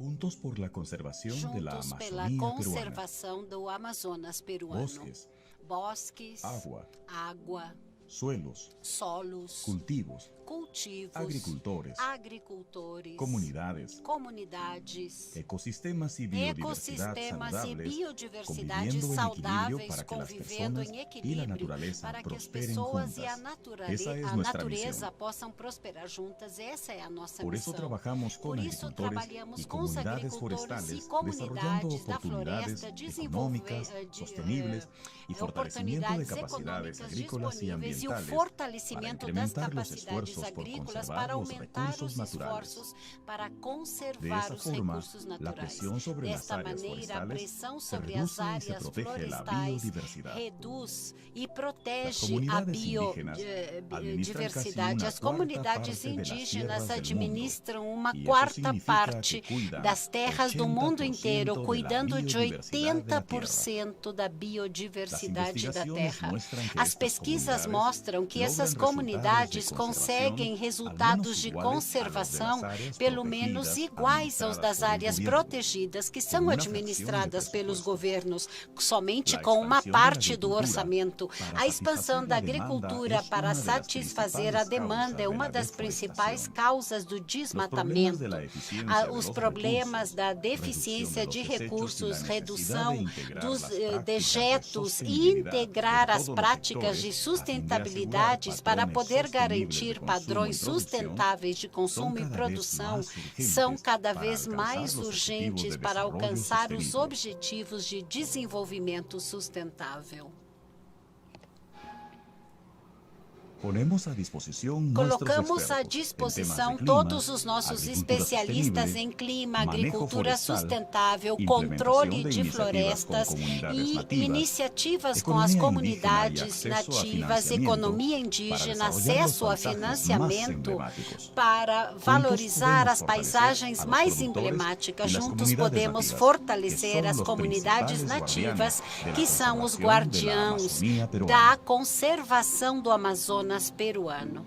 Juntos por la conservación de la juntos pela Amazonía peruana. conservação do Amazonas peruano. Bosques, agua, água, suelos, solos, cultivos, agricultores, comunidades, ecosistemas e conviviendo biodiversidade en saudáveis, equilibrio para que las convivendo personas em y la equilíbrio naturaleza para que as prosperen pessoas e a juntas. Esa es a nuestra natureza misión. possam prosperar juntas. Essa é a nossa Por eso missão. trabajamos con Por isso agricultores trabalhamos y com os comunidades agricultores forestales, e desarrollando comunidades da oportunidades floresta, económicas, sostenibles y fortalecimiento de oportunidades capacidades econômicas agrícolas y disponíveis e o ambientales fortalecimento para das incrementar los capacidades esfuerzos por agrícolas conservar para los aumentar recursos os naturales. esforços para De conservar esa os forma, recursos la naturais. presión sobre las Desta áreas maneira, a forestales pressão se sobre as reduce y se áreas protege la florestais biodiversidad. reduz e Las protege a comunidades indígenas biodiversidade. As comunidades indígenas administram uma y eso quarta significa parte que cuidan das terras do mundo 80% inteiro, de la cuidando de biodiversidad de la 80% da Las biodiversidade da investigaciones terra. muestran que As estas pesquisas comunidades mostram que essas logran comunidades resultados de conseguem conservación resultados al de menos iguales a los de conservação las áreas pelo menos protegidas iguais aos das administradas por el áreas gobierno, protegidas que con são una administradas fracción de pelos presupuesto. governos, somente La com uma expansión de la parte do agricultura orçamento. para A expansão da satisfacer la demanda agricultura es para una de las satisfazer a principales demanda é causas de uma la das principais deforestación. causas do Los problemas desmatamento. de la eficiencia de Os los problemas recursos, da reducción deficiência de de los desechos y recursos, la necesidad redução de integrar dos las prácticas de dejetos e sostenibilidad integrar de as todos los práticas de sectores, a fin de sustentabilidades asegurar para patrones poder sostenibles garantir de consumo padrões y producción, sustentáveis de consumo e son cada vez produção más urgentes são cada para vez alcançar mais los urgentes objetivos de para desarrollo alcançar os sostenible. objetivos de desenvolvimento sustentável. Ponemos a disposición nuestros Colocamos à expertos en disposição temas de clima, todos os nossos agricultura especialistas sostenible, em clima, manejo agricultura forestal, sustentável, implementación controle de de iniciativas con florestas comunidades e nativas, iniciativas com as economía indígena y comunidades acceso a nativas, financiamiento economia para indígena, desarrollar los acesso a paisajes más financiamento emblemáticos. para Juntos valorizar podemos as fortalecer paisagens a los mais productores emblemáticas. y las Juntos comunidades podemos nativas, fortalecer que son as los comunidades principales nativas, guardianes de la que são os conservación de la guardiãos Amazonía peruana. da conservação do Amazonas peruano.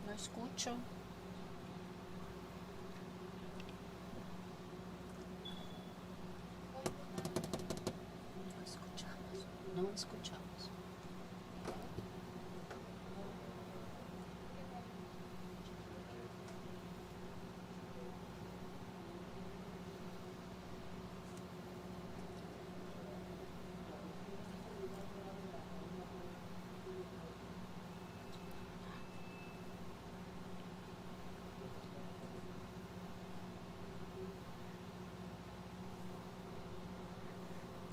Não escuto. Não escutamos.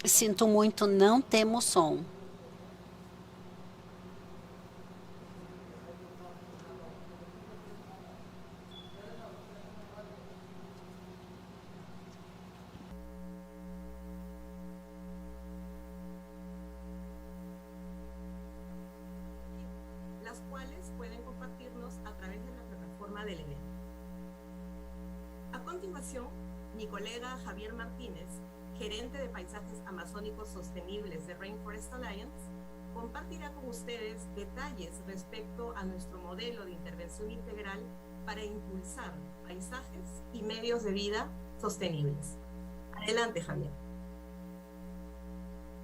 Sinto muito, não temos som. Las cuales pueden compartirnos a través de la plataforma del evento. A continuación, mi colega Javier Martínez, gerente de paisajes amazónicos sostenibles de Rainforest Alliance, compartirá con ustedes detalles respecto a nuestro modelo de intervención integral para impulsar paisajes y medios de vida sostenibles. Adelante, Javier.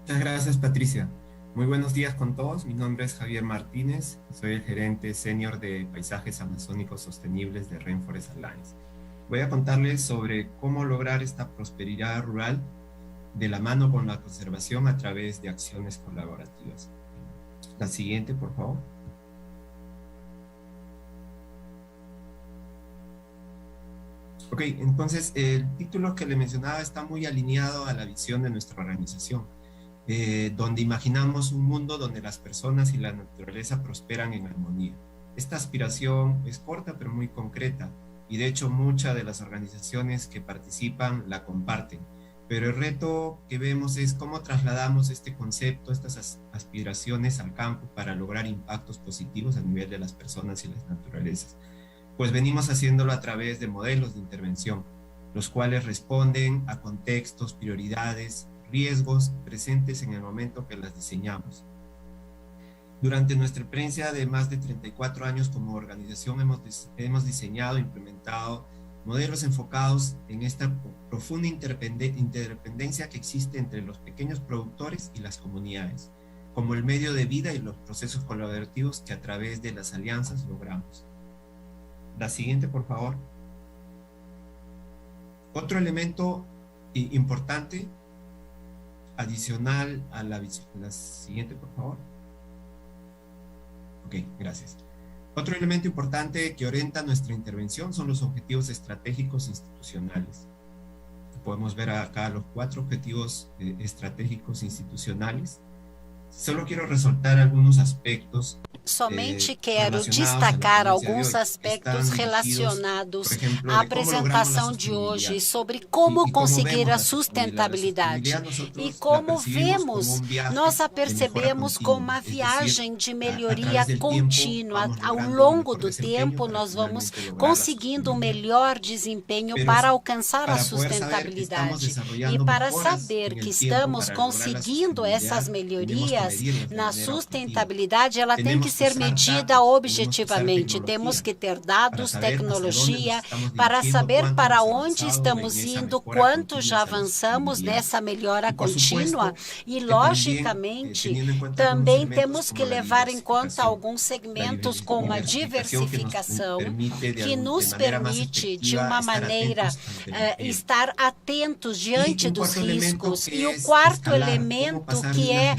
Muchas gracias, Patricia. Muy buenos días con todos. Mi nombre es Javier Martínez. Soy el gerente senior de paisajes amazónicos sostenibles de Rainforest Alliance. Voy a contarles sobre cómo lograr esta prosperidad rural de la mano con la conservación a través de acciones colaborativas. La siguiente, por favor. Ok, entonces el título que le mencionaba está muy alineado a la visión de nuestra organización, donde imaginamos un mundo donde las personas y la naturaleza prosperan en armonía. Esta aspiración es corta pero muy concreta, y de hecho muchas de las organizaciones que participan la comparten. pero el reto que vemos es cómo trasladamos este concepto, estas aspiraciones al campo para lograr impactos positivos a nivel de las personas y las naturalezas. Pues venimos haciéndolo a través de modelos de intervención, los cuales responden a contextos, prioridades, riesgos presentes en el momento que las diseñamos. Durante nuestra experiencia de más de 34 años como organización hemos diseñado e implementado modelos enfocados en esta profunda interdependencia que existe entre los pequeños productores y las comunidades, como el medio de vida y los procesos colaborativos que a través de las alianzas logramos. La siguiente, por favor. Otro elemento importante, adicional a la siguiente, por favor. Ok, gracias. Otro elemento importante que orienta nuestra intervención son los objetivos estratégicos institucionales. Podemos ver acá los 4 objetivos estratégicos institucionais. Solo quiero resaltar alguns aspectos. Somente quero destacar alguns aspectos relacionados à apresentação de hoje sobre como conseguir a sustentabilidade. E como vemos, nós a percebemos como uma viagem de melhoria contínua. Ao longo do tempo, nós vamos conseguindo um melhor desempenho para alcançar a sustentabilidade. E para saber que estamos conseguindo essas melhorias na sustentabilidade, ela tem que ser medida objetivamente. Temos que ter dados, tecnologia, para saber para onde estamos indo, quanto já avançamos nessa melhora contínua e, logicamente, também temos que levar em conta alguns segmentos como a diversificação, que nos permite, de uma maneira, estar atentos diante dos riscos. E o quarto elemento, que é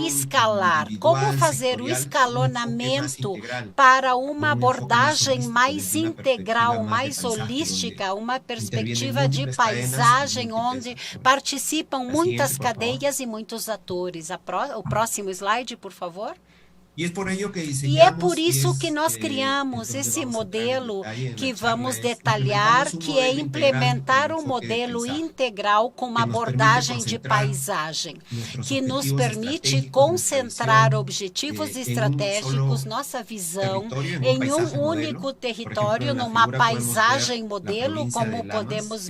escalar. Como fazer o escalonamento para uma abordagem mais integral, mais holística, uma perspectiva de paisagem onde participam muitas cadeias e muitos atores. O próximo slide, por favor. E é por isso que nós criamos esse modelo que vamos detalhar, que é implementar um modelo integral com uma abordagem de paisagem, que nos permite concentrar objetivos estratégicos, nossa visão, em um único território, numa paisagem modelo, como podemos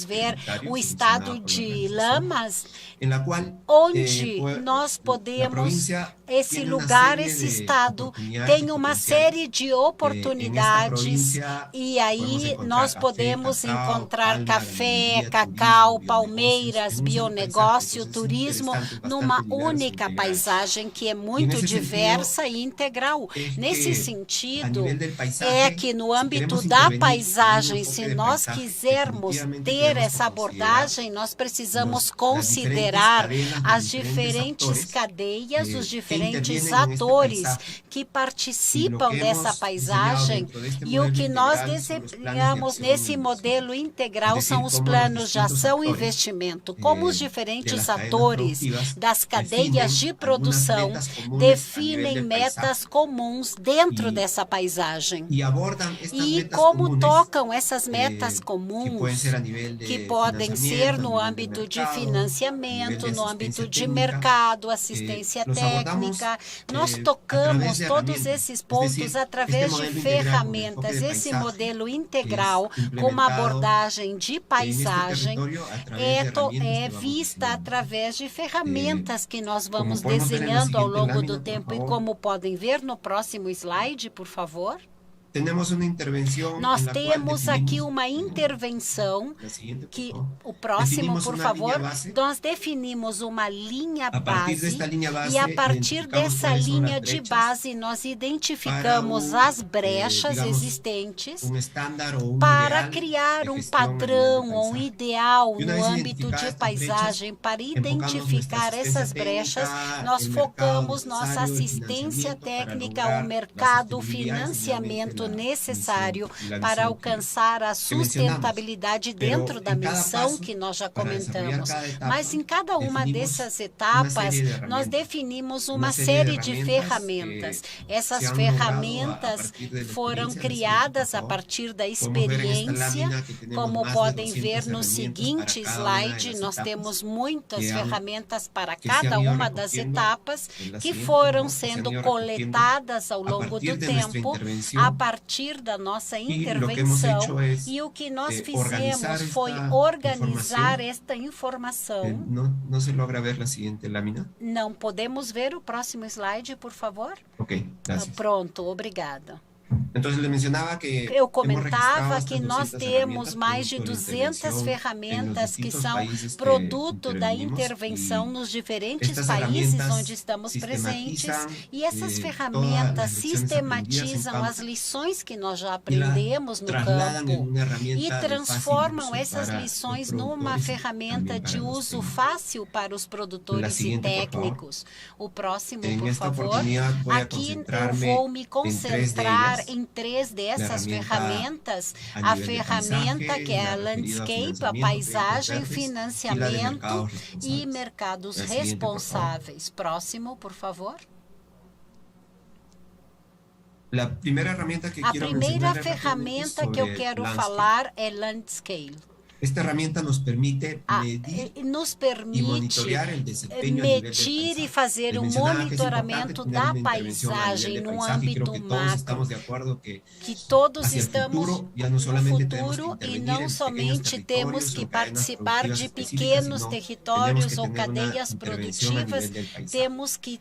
ver o estado de Lamas, onde nós podemos, esse lugar, esse estado tem uma série de oportunidades e aí nós podemos encontrar café, cacau, palmeiras, bionegócio, turismo numa única paisagem que é muito diversa e integral. Nesse sentido, é que no âmbito da paisagem, se nós quisermos ter essa abordagem, nós precisamos considerar as diferentes cadeias, os diferentes atores que participam dessa paisagem, e o que nós desenhamos nesse modelo integral são os planos de ação e investimento, como os diferentes atores das cadeias de produção definem metas comuns dentro dessa paisagem. E como tocam essas metas comuns, que podem ser no âmbito de financiamento, no âmbito de mercado, assistência técnica. Nós tocamos todos esses pontos através de ferramentas. Esse modelo integral, com uma abordagem de paisagem, é vista através de ferramentas que nós vamos desenhando ao longo do tempo. E como podem ver no próximo slide, por favor. Nós temos aqui uma intervenção, que o próximo, por favor, nós definimos uma linha base e a partir dessa linha de base nós identificamos as brechas existentes para criar um padrão ou um ideal no âmbito de paisagem. Para identificar essas brechas, nós focamos nossa assistência técnica ao mercado, financiamento, recurso necessário para alcançar a sustentabilidade dentro da missão que nós já comentamos. Mas em cada uma dessas etapas, nós definimos uma série de ferramentas. Essas ferramentas foram criadas a partir da experiência. Como podem ver no seguinte slide, nós temos muitas ferramentas para cada uma das etapas que foram sendo coletadas ao longo do tempo a partir da nossa intervenção, e o que nós fizemos foi organizar esta informação. Não se logra ver a seguinte lâmina? Não podemos ver o próximo slide, por favor? Ok, graças. Pronto, obrigada. Eu comentava que nós temos mais de 200 ferramentas que são produto da intervenção nos diferentes países onde estamos presentes, e essas ferramentas sistematizam as lições que nós já aprendemos no campo e transformam essas lições numa ferramenta de uso fácil para os produtores e técnicos. O próximo, por favor. Aqui eu vou me concentrar em 3 dessas ferramentas: a ferramenta que é a Landscape, a paisagem, financiamento e mercados responsáveis. Próximo, por favor. A primeira ferramenta que eu quero falar é Landscape. Esta ferramenta nos permite medir e fazer um monitoramento da paisagem no âmbito macro, que todos estamos no futuro e não somente temos que participar de pequenos territórios ou cadeias produtivas, temos que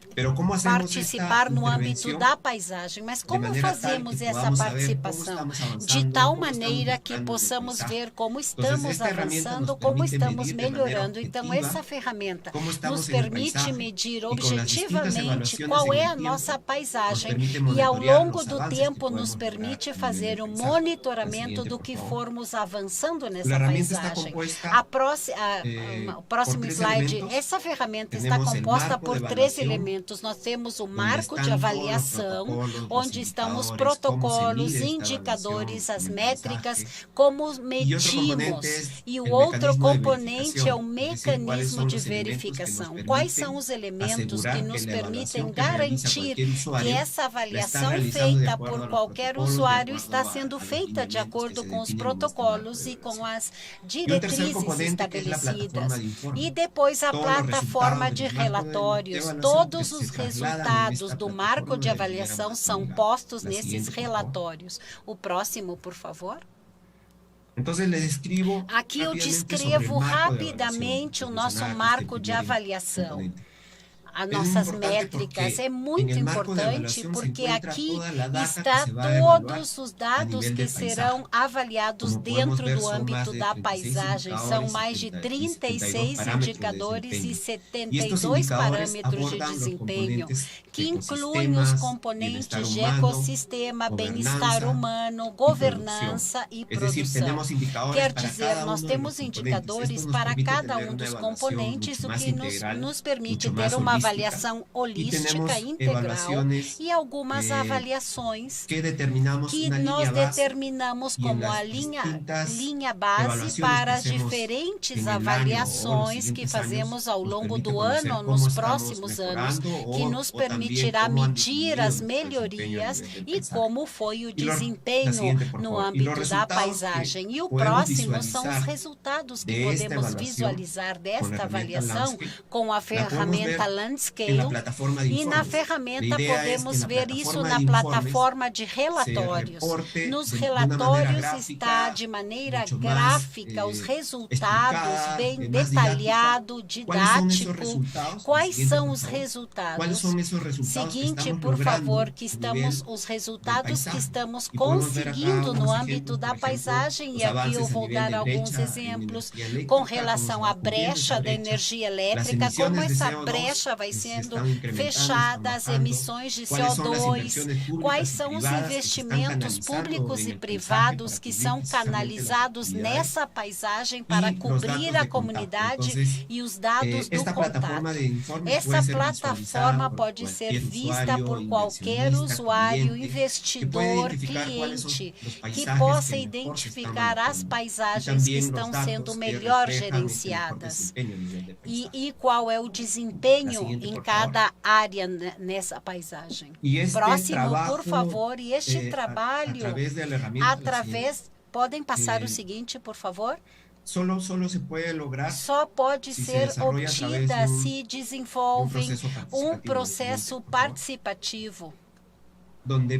participar no âmbito da paisagem. Mas como fazemos essa participação? De tal maneira que possamos ver como estamos avançando, como estamos melhorando. Então, essa ferramenta nos permite medir objetivamente qual é a nossa paisagem e, ao longo do tempo, nos permite fazer um monitoramento do que formos avançando nessa paisagem. O próximo slide. Essa ferramenta está composta por 3 elementos. Nós temos o marco de avaliação, onde estão os protocolos, indicadores, as métricas, como medimos. E o outro componente é o mecanismo de verificação. Quais são os elementos que nos permitem garantir que essa avaliação feita por qualquer usuário está sendo feita de acordo com os protocolos e com as diretrizes estabelecidas? E depois a plataforma de relatórios. Todos os resultados do marco de avaliação são postos nesses relatórios. O próximo, por favor. Aqui eu descrevo rapidamente o nosso marco de avaliação. As nossas métricas é muito importante porque aqui está todos os dados que serão avaliados dentro do âmbito da paisagem. São mais de 36 indicadores e 72 parâmetros de desempenho, que incluem os componentes de ecossistema, bem-estar humano, governança e produção. Quer dizer, nós temos indicadores para cada um dos componentes, o que nos permite ter uma avaliação holística, integral, e algumas avaliações que nós determinamos como a linha base para as diferentes avaliações que fazemos ao longo do ano ou nos próximos anos, que nos permitirá medir as melhorias e como foi o desempenho no âmbito da paisagem. E o próximo são os resultados que podemos visualizar desta avaliação com a ferramenta Landscape, e na ferramenta podemos ver isso na plataforma de relatórios. Nos relatórios está de maneira gráfica os resultados, bem detalhado, didático. Quais são os resultados? Seguinte, por favor, os resultados que estamos conseguindo no âmbito da paisagem, e aqui eu vou dar alguns exemplos com relação à brecha da energia elétrica, como essa brecha vai vai sendo fechada, as emissões de CO2, quais são os investimentos públicos e privados que são canalizados nessa paisagem para cobrir a comunidade e os dados do contato. Essa plataforma pode ser vista por qualquer usuário, investidor, cliente, que possa identificar as paisagens que estão sendo melhor gerenciadas e qual é o desempenho em cada área nessa paisagem. Próximo, por favor. E este trabalho, podem passar o seguinte, por favor? Só pode ser obtida se desenvolvem um processo participativo, onde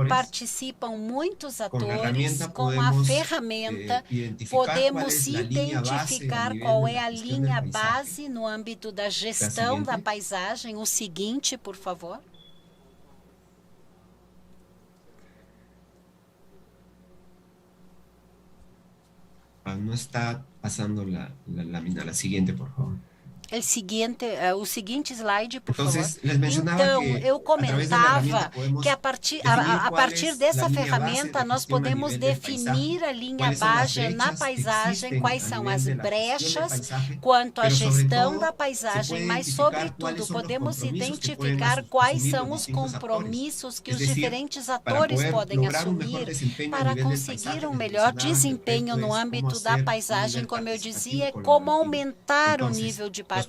participam muitos atores. Com a ferramenta, podemos identificar qual é a linha base no âmbito da gestão da paisagem. O seguinte, por favor. No está pasando la lámina. La siguiente, por favor. O seguinte slide, por favor. Então, eu comentava que a partir dessa ferramenta nós podemos definir a linha base na paisagem, quais são as brechas quanto à gestão da paisagem, mas, sobretudo, podemos identificar quais são os compromissos que os diferentes atores podem assumir para conseguir um melhor desempenho no âmbito da paisagem. Como eu dizia, como aumentar o nível de participação.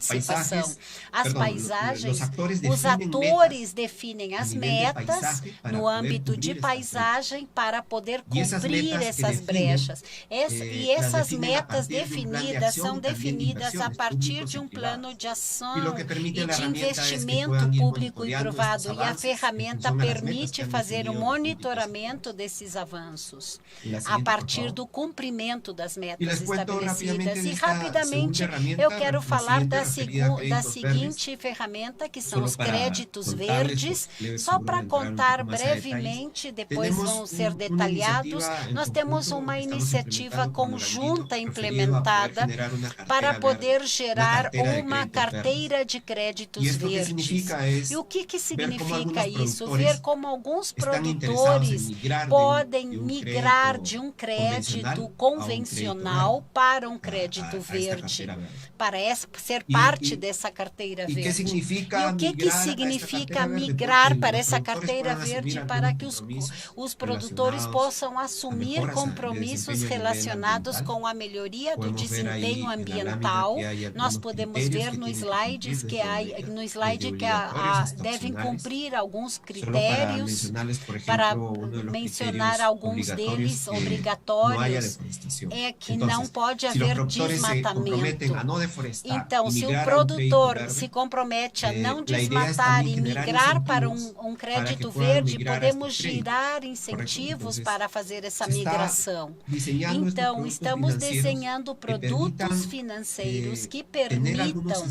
As paisagens, os atores definem as metas no âmbito de paisagem para poder cumprir essas brechas. E essas metas definidas são definidas a partir de um plano de ação e de investimento público e privado. E a ferramenta permite fazer o monitoramento desses avanços a partir do cumprimento das metas estabelecidas. E, rapidamente, eu quero falar da seguinte ferramenta, que são os créditos verdes. Só para contar brevemente, depois vão ser detalhados, nós temos uma iniciativa conjunta implementada para poder gerar uma carteira de créditos verdes. E o que significa isso? Ver como alguns produtores podem migrar de um crédito convencional para um crédito verde, para ser parte dessa carteira verde. E o que significa migrar para essa carteira verde? Para que os produtores possam assumir compromissos relacionados com a melhoria do desempenho ambiental. Nós podemos ver no slide que devem cumprir alguns critérios. Para mencionar alguns deles obrigatórios, é que não pode haver desmatamento. Então, se o produtor se compromete a não desmatar e migrar para um crédito verde, podemos girar incentivos para fazer essa migração. Então, estamos desenhando produtos financeiros que permitam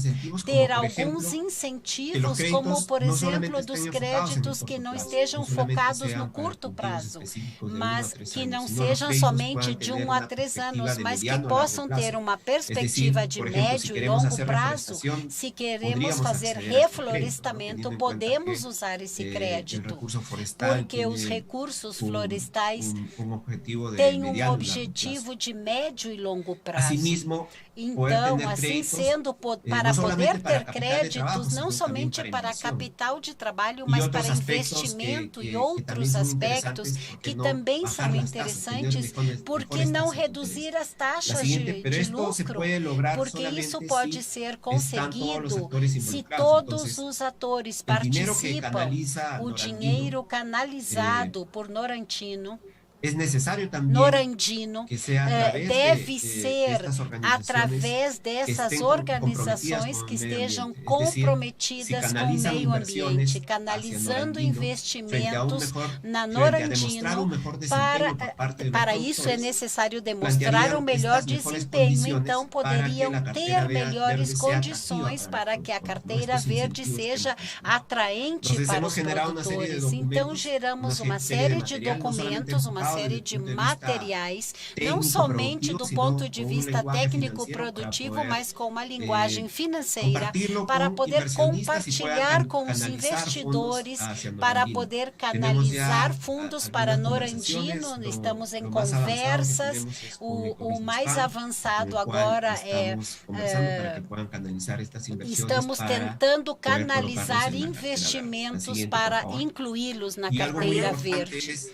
ter alguns incentivos, como, por exemplo, dos créditos que não estejam focados no curto prazo, mas que não sejam somente de 1 a 3 anos, mas que possam ter uma perspectiva de médio e longo prazo. Se queremos fazer reflorestamento, podemos usar esse crédito, porque os recursos florestais têm um objetivo de médio e longo prazo. Então, assim sendo, para poder ter créditos, não somente para capital de trabalho, mas para investimento e outros aspectos que também são interessantes, por que não reduzir as taxas de lucro? Porque isso pode ser conseguido se todos os atores participam. O dinheiro canalizado por Norandino deve ser através dessas organizações que estejam comprometidas com o meio ambiente, canalizando investimentos na Norandino. Para isso é necessário demonstrar um melhor desempenho. Então, poderiam ter melhores condições para que a carteira verde seja atraente para os produtores. Então, geramos uma série de documentos, uma série de materiais, não somente do ponto de vista técnico-produtivo, mas com uma linguagem financeira, para poder compartilhar com os investidores, para poder canalizar fundos para Norandino. Estamos em conversas. O mais avançado agora estamos tentando canalizar investimentos para incluí-los na carteira verde.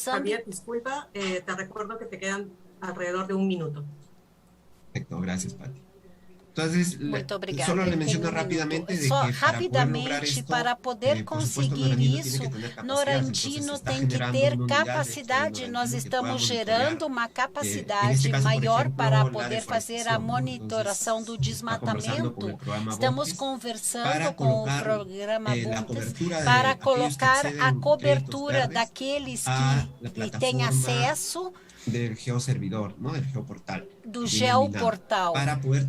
Javier, disculpa, te recuerdo que te quedan alrededor de 1 minuto. Perfecto, gracias, Pati. Entonces, solo le menciono rápidamente de que rapidamente, para poder conseguir isso, Norandino tem que ter capacidade. Nós estamos gerando uma capacidade maior para poder fazer a monitoração do desmatamento. Estamos conversando com o programa Bundes para colocar a cobertura daqueles que têm acesso del geoservidor, ¿no? Del geoportal. Do geoportal,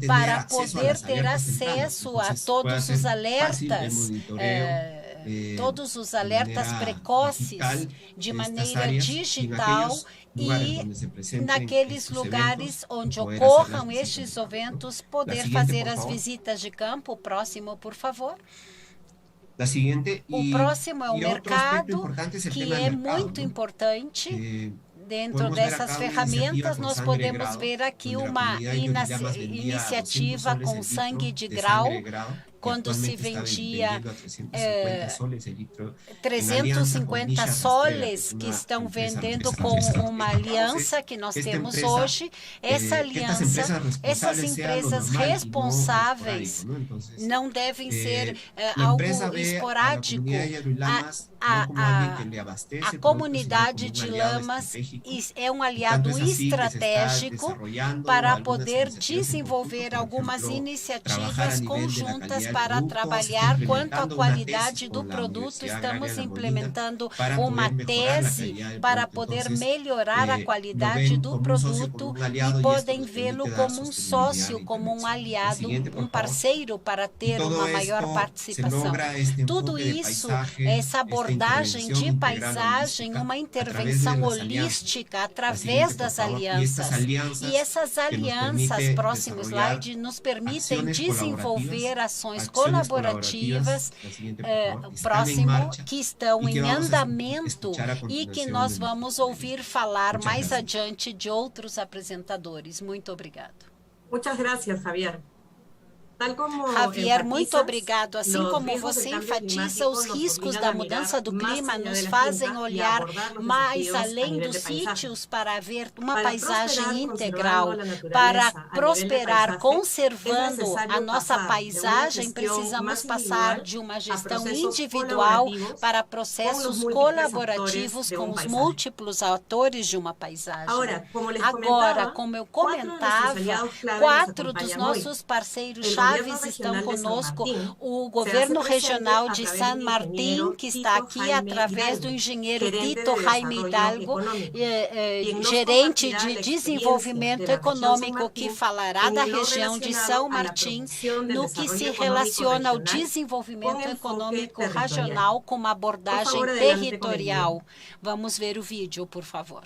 para poder ter acesso a todos os alertas, todos os alertas precoces de maneira digital e naqueles lugares onde ocorram estes eventos, poder fazer as visitas de campo. Próximo, por favor. O próximo é o mercado, que é muito importante. Dentro dessas ferramentas, nós podemos ver aqui uma iniciativa com sangue de grau, quando se vendia 350 soles, que estão vendendo com uma aliança que nós temos hoje. Essa aliança, essas empresas responsáveis não devem ser algo esporádico. A comunidade de Lamas é um aliado estratégico para poder desenvolver algumas iniciativas conjuntas para trabalhar quanto à qualidade do produto. Estamos implementando uma tese para poder melhorar a qualidade do produto e podem vê-lo como um sócio, como um aliado, um parceiro para ter uma maior participação. Tudo isso, essa abordagem de paisagem, uma intervenção holística através das alianças. E essas alianças, próximo slide, nos permitem desenvolver ações colaborativas, próximo, que estão em andamento e que nós vamos ouvir falar mais adiante de outros apresentadores. Muito obrigado. Muchas gracias, Javier. Javier, muito obrigado. Assim como você enfatiza, os riscos da mudança do clima nos fazem olhar mais além dos sítios para ver uma paisagem integral. Para prosperar conservando a nossa paisagem, precisamos passar de uma gestão individual para processos colaborativos com os múltiplos atores de uma paisagem. Agora, como eu comentava, 4 dos nossos parceiros estão conosco. O governo regional de San Martín, que está aqui através do engenheiro Tito Jaime Hidalgo, gerente de desenvolvimento econômico, que falará da região de São Martim no que se relaciona ao desenvolvimento econômico regional com uma abordagem territorial. Vamos ver o vídeo, por favor.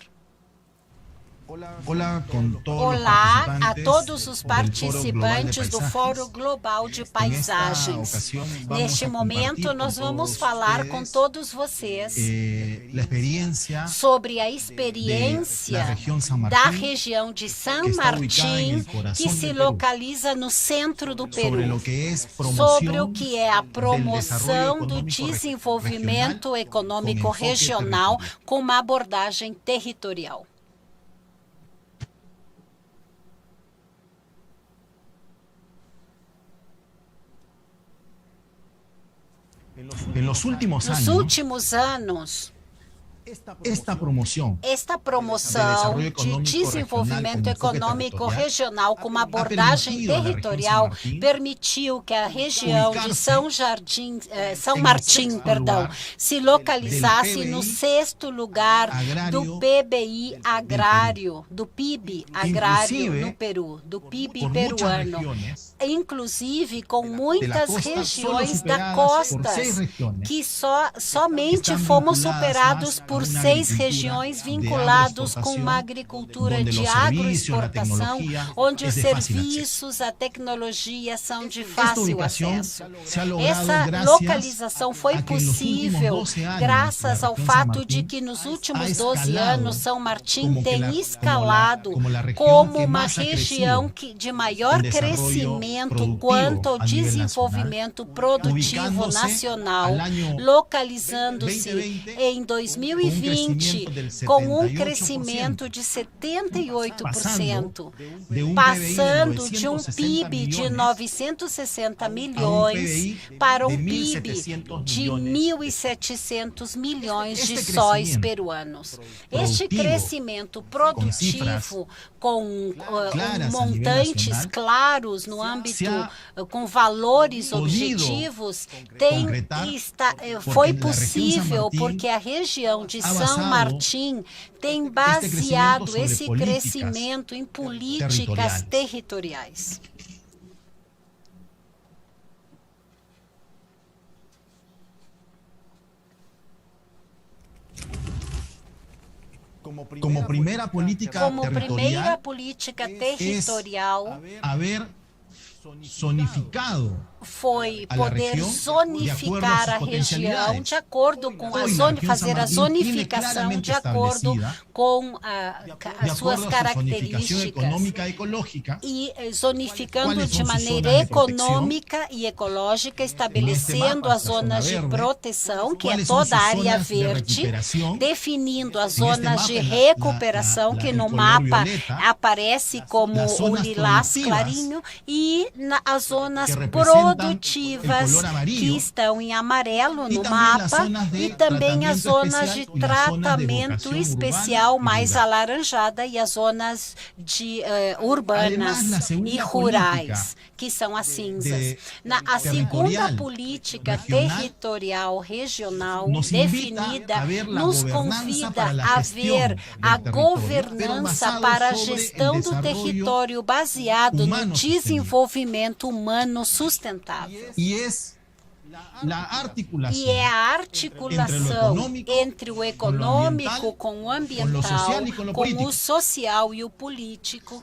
Olá a todos os participantes do Fórum Global de Paisagens. Neste momento, nós vamos falar com todos vocês sobre a experiência da região de San Martín, que se localiza no centro do Peru, sobre o que é a promoção do desenvolvimento econômico regional com uma abordagem territorial. Nos últimos anos, esta promoção de desenvolvimento econômico regional com uma abordagem territorial permitiu que a região de São Martín, se localizasse no 6º lugar do PIB agrário no Peru, do PIB peruano. inclusive com muitas regiões da costa, que somente fomos superados por 6 regiões vinculados com uma agricultura de agroexportação, onde os serviços, a tecnologia são de fácil acesso. Essa localização foi possível graças ao fato de que nos últimos 12 anos São Martín tem escalado como uma região de maior crescimento quanto ao desenvolvimento produtivo nacional, localizando-se em 2020 com um crescimento de 78%, passando de um PIB de 960 milhões para um PIB de 1.700 milhões de sóis peruanos. Este crescimento produtivo com montantes claros no âmbito, com valores objetivos, foi possível porque a região de São Martín tem baseado esse crescimento em políticas territoriais. Como primeira política territorial, haver zonificado foi poder zonificar a região de acordo com fazer a zonificação de acordo com as suas características e zonificando de maneira econômica e ecológica, estabelecendo as zonas de proteção, que é toda a área verde, definindo as zonas de recuperação, que no mapa aparece como o lilás clarinho, e as zonas produtivas que estão em amarelo no mapa, e também as zonas de tratamento especial mais alaranjada e as zonas de urbanas e rurais, que são as cinzas. A segunda política territorial regional definida nos convida a ver a governança para a gestão do território baseado no desenvolvimento humano sustentável. E é a articulação entre o econômico com o ambiental, com o social e o político,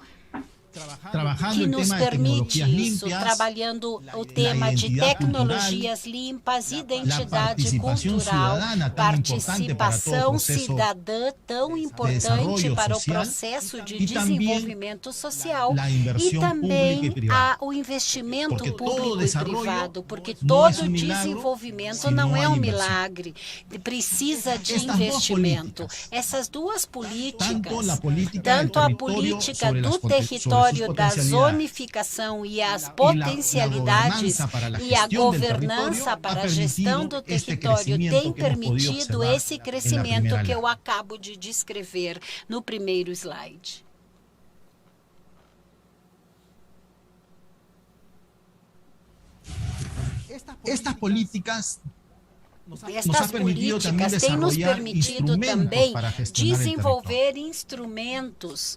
que nos permite isso, trabalhando o tema de tecnologias limpas, identidade cultural, participação cidadã tão importante para o processo de desenvolvimento social, e também o investimento público e privado, porque todo desenvolvimento não é um milagre, precisa de investimento. Essas duas políticas, tanto a política do território, da zonificação e as potencialidades e a governança para a gestão do território tem permitido esse crescimento que eu acabo de descrever no primeiro slide. Estas políticas têm nos permitido também desenvolver instrumentos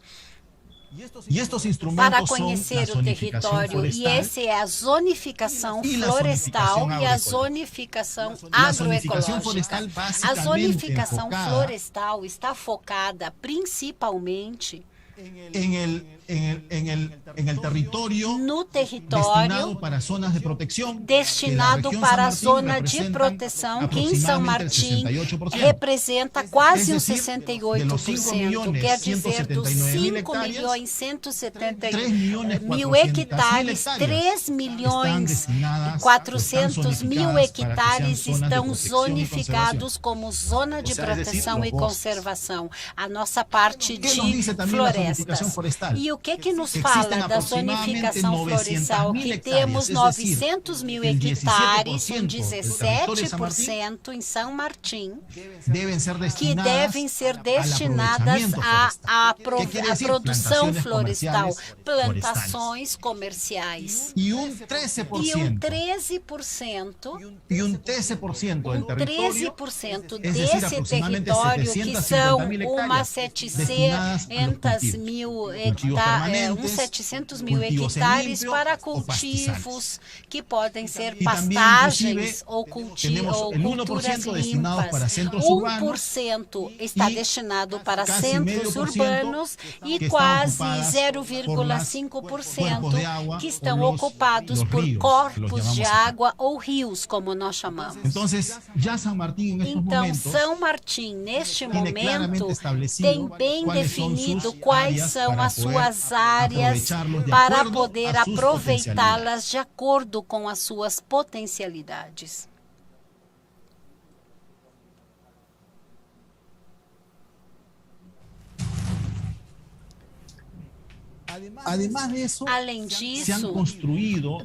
para conhecer o território, e essa é a zonificação florestal e a zonificação agroecológica. A zonificação florestal está focada principalmente no território destinado para a zona de proteção, que em São Martín representa quase uns 68%, quer dizer, dos 5.173.000 hectares, 3.400.000 hectares estão zonificados como zona de proteção e conservação, a nossa parte de florestas. E o que nos fala da zonificação florestal? Que temos 900.000 hectares, um 17% em São Martín, que devem ser destinadas à produção florestal, plantações comerciais. E um 13% desse território, que são umas 700 700 mil hectares para cultivos que podem ser pastagens ou culturas limpas. 1% está destinado para centros urbanos e quase 0,5% que estão ocupados por corpos de água ou rios, como nós chamamos. Então, São Martín, neste momento, tem bem definido quais são as suas áreas para poder aproveitá-las de acordo com as suas potencialidades. Além disso,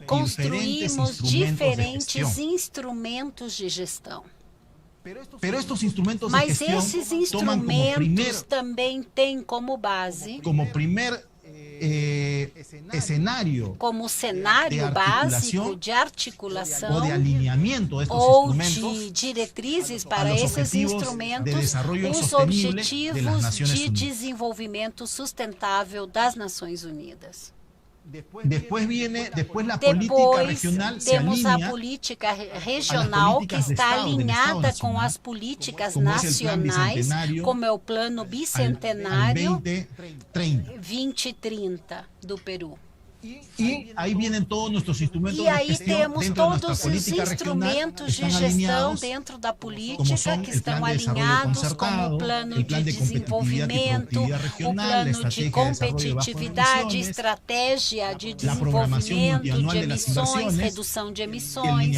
construímos diferentes instrumentos de gestão. Mas esses instrumentos também têm como base, como cenário básico de articulação ou de diretrizes para esses instrumentos, os Objetivos de Desenvolvimento Sustentável das Nações Unidas. Depois temos a política regional que está alinhada com as políticas nacionais, como é o Plano Bicentenário 2030 do Peru. E aí temos todos os instrumentos de gestão dentro da política que estão alinhados com o plano de desenvolvimento, o plano de competitividade, estratégia de desenvolvimento de emissões, redução de emissões,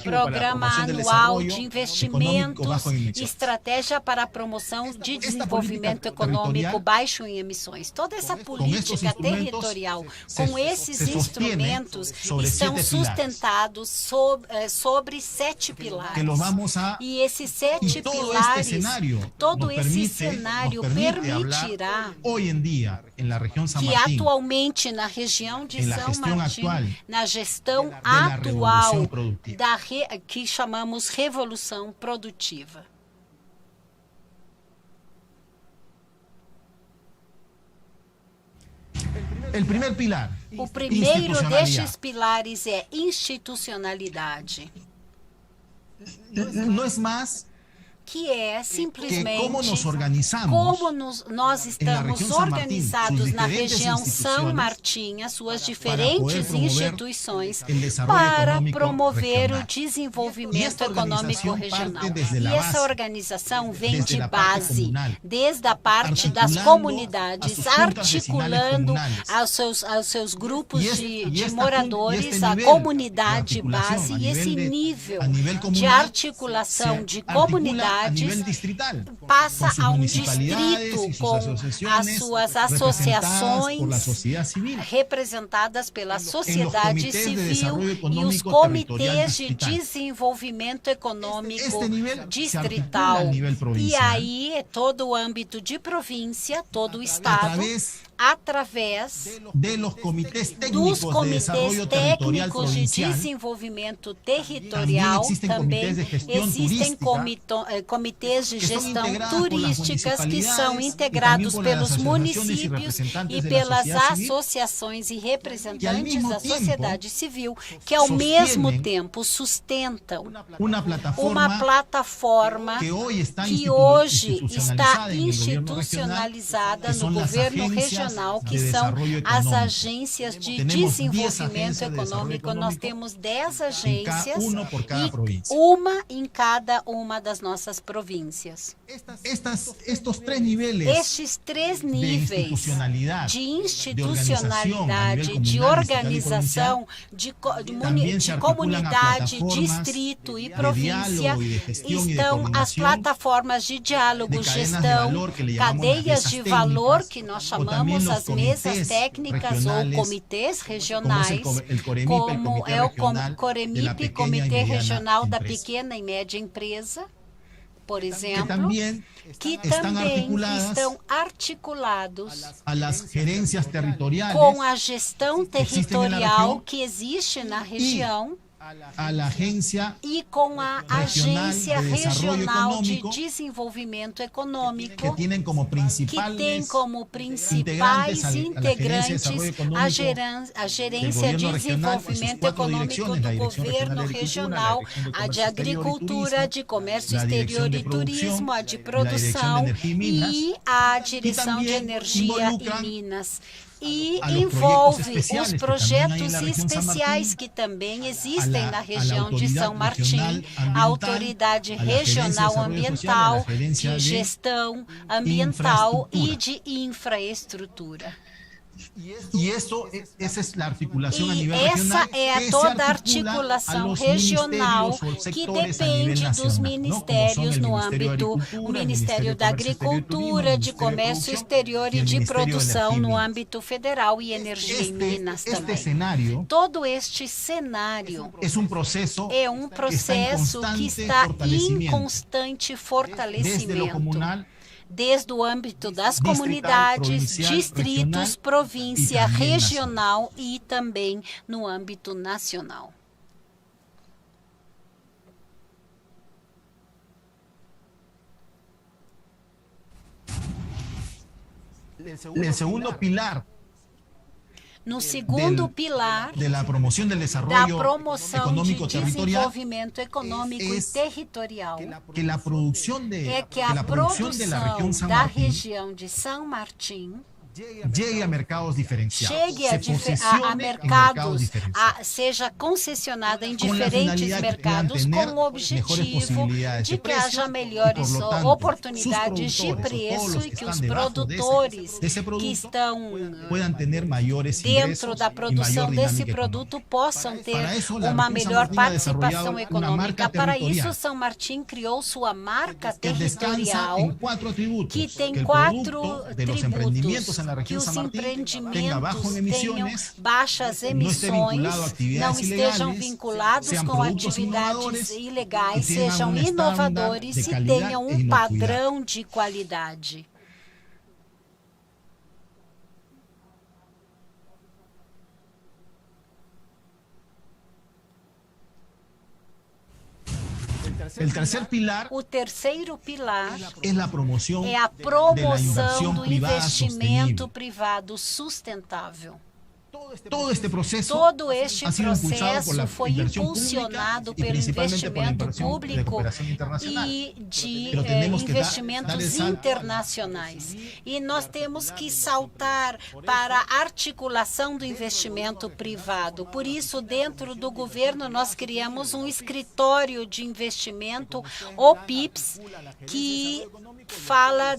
programa anual de investimentos, estratégia para a promoção de desenvolvimento econômico baixo em emissões. Toda essa política territorial com esses instrumentos estão sustentados sobre 7 pilares. E esses 7 pilares, todo esse cenário permitirá que atualmente na região de São Martín, na gestão atual que chamamos revolução produtiva. O primeiro destes pilares é institucionalidade. Não é mais que é simplesmente como nós estamos organizados na região São Martín, as suas diferentes instituições, para promover o desenvolvimento econômico regional. E essa organização vem de base, desde a parte das comunidades, articulando aos seus grupos de moradores, a comunidade base, e esse nível de articulação de comunidades passa a um distrito com as suas associações representadas pela sociedade civil e os comitês de desenvolvimento econômico distrital. E aí é todo o âmbito de província, todo o estado, através dos comitês técnicos de desenvolvimento territorial. Também existem comitês de gestão turísticas que são integrados pelos municípios e pelas associações e representantes da sociedade civil, que ao mesmo tempo sustentam uma plataforma que hoje está institucionalizada no governo regional, que são as agências de desenvolvimento econômico. Nós temos 10 agências e uma em cada uma das nossas províncias. Estes 3 níveis de institucionalidade, de organização, de comunidade, distrito e província, estão as plataformas de diálogo, gestão, cadeias de valor, que nós chamamos as mesas técnicas ou comitês regionais, como é o COREMIP, Comitê Regional da Pequena e Média Empresa, por exemplo, que também estão articulados com a gestão territorial que existe na região e com a Agência Regional de Desenvolvimento Econômico, que tem como principais integrantes a Gerência de Desenvolvimento Econômico do Governo Regional, a de Agricultura, de Comércio Exterior e Turismo, a de Produção e a Direção de Energia e Minas. E envolve os projetos especiais que também existem na região de São Martín, a Autoridade Regional Ambiental, de Gestão Ambiental e de Infraestrutura. E essa é toda a articulação regional que depende dos ministérios no âmbito, o Ministério da Agricultura, de Comércio Exterior e de Produção no âmbito federal e Energia e Minas também. Todo este cenário é um processo que está em constante fortalecimento. Desde o âmbito das comunidades, distritos, província, regional e também no âmbito nacional. El segundo pilar no segundo pilar da promoção do desenvolvimento econômico e territorial, que a produção da região de São Martín chegue a mercados diferenciados, a mercados, seja concessionada em diferentes mercados com o objetivo de que haja melhores oportunidades de preço e que os produtores que estão dentro da produção desse produto possam ter uma melhor participação econômica. Para isso, São Martín criou sua marca territorial, que tem 4 tributos: que os empreendimentos tenham baixas emissões, não estejam vinculados com atividades ilegais, sejam inovadores e tenham um padrão de qualidade. O terceiro pilar é a promoção do investimento privado sustentável. Todo este processo foi impulsionado pelo investimento público e de investimentos internacionais. E nós temos que saltar para a articulação do investimento privado. Por isso, dentro do governo, nós criamos um escritório de investimento, o PIPS, que fala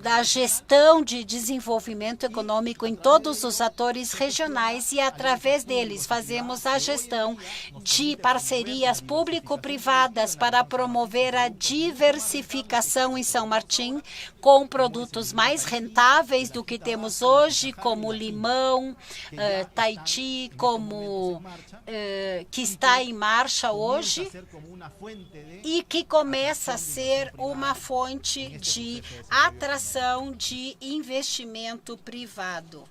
da gestão de desenvolvimento econômico em todos os atores regionais, e através deles fazemos a gestão de parcerias público-privadas para promover a diversificação em São Martín com produtos mais rentáveis do que temos hoje, como limão, Tahiti, que está em marcha hoje e que começa a ser uma fonte de atração de investimento privado.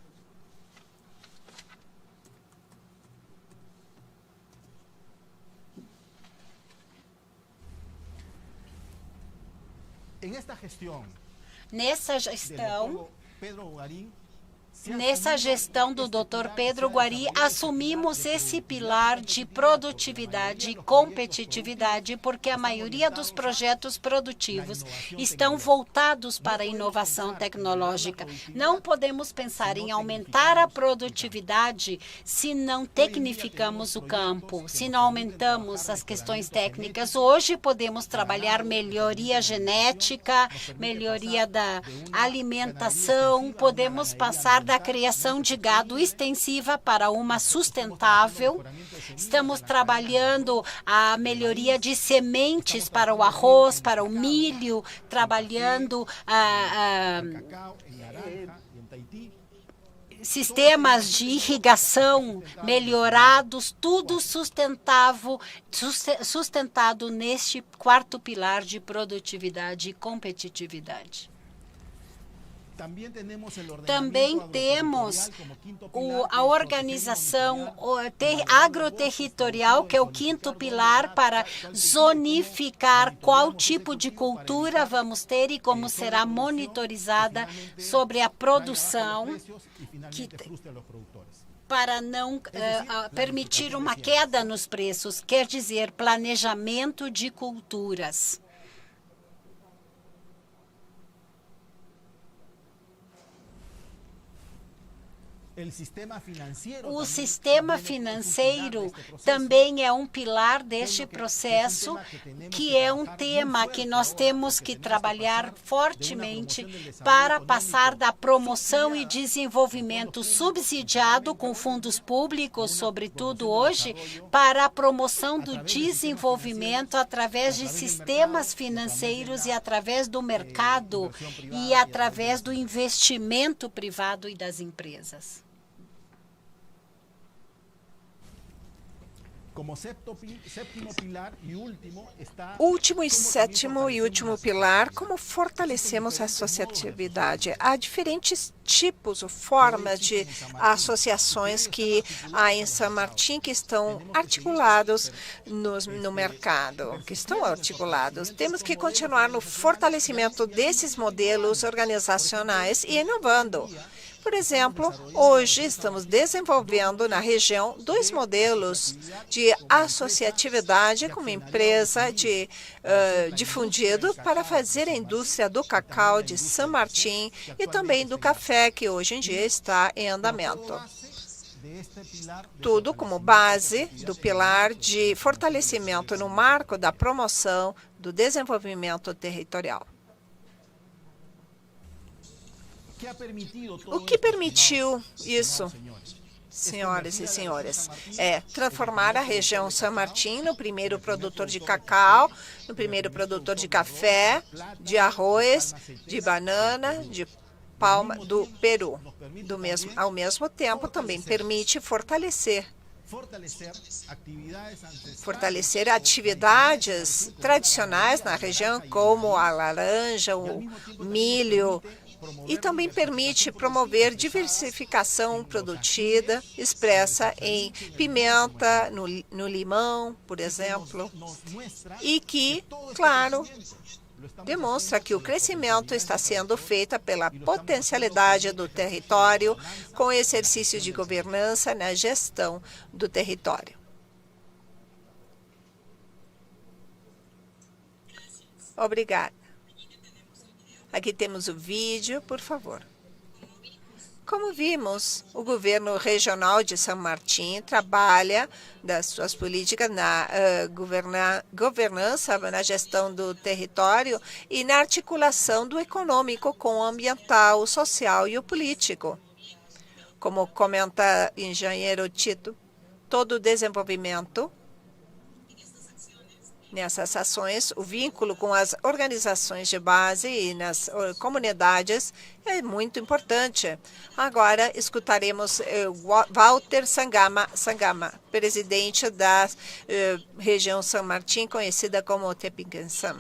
Nessa gestão do Dr. Pedro Guari, assumimos esse pilar de produtividade e competitividade, porque a maioria dos projetos produtivos estão voltados para a inovação tecnológica. Não podemos pensar em aumentar a produtividade se não tecnificamos o campo, se não aumentamos as questões técnicas. Hoje podemos trabalhar melhoria genética, melhoria da alimentação, podemos passar da criação de gado extensiva para uma sustentável. Estamos trabalhando a melhoria de sementes para o arroz, para o milho, trabalhando sistemas de irrigação melhorados, tudo sustentado neste quarto pilar de produtividade e competitividade. Também temos a organização agroterritorial, que é o quinto pilar, para zonificar qual tipo de cultura vamos ter e como será monitorizada sobre a produção, para não permitir uma queda nos preços, quer dizer, planejamento de culturas. O sistema financeiro também é um pilar deste processo, que é um tema que nós temos que trabalhar fortemente para passar da promoção e desenvolvimento subsidiado com fundos públicos, sobretudo hoje, para a promoção do desenvolvimento através de sistemas financeiros e através do mercado e através do investimento privado e das empresas. Último e sétimo e último pilar, como fortalecemos a associatividade. Há diferentes tipos ou formas de associações que há em São Martin que estão articulados no mercado, Temos que continuar no fortalecimento desses modelos organizacionais e inovando. Por exemplo, hoje estamos desenvolvendo na região 2 modelos de associatividade com uma empresa difundido para fazer a indústria do cacau de São Martin e também do café, que hoje em dia está em andamento. Tudo como base do pilar de fortalecimento no marco da promoção do desenvolvimento territorial. O que permitiu isso, senhoras e senhores, é transformar a região São Martin no primeiro produtor de cacau, no primeiro produtor de café, de arroz, de banana, de palma do Peru. Ao mesmo tempo, também permite fortalecer atividades tradicionais na região, como a laranja, o milho, e também permite promover diversificação produtiva, expressa em pimenta, no limão, por exemplo, e que, claro, demonstra que o crescimento está sendo feito pela potencialidade do território com o exercício de governança na gestão do território. Obrigada. Aqui temos o vídeo, por favor. Como vimos, o governo regional de São Martin trabalha das suas políticas na governança, na gestão do território e na articulação do econômico com o ambiental, o social e o político. Como comenta o engenheiro Tito, todo o desenvolvimento nessas ações, o vínculo com as organizações de base e nas comunidades é muito importante. Agora escutaremos Walter Sangama, presidente da região São Martin, conhecida como Tepingansam,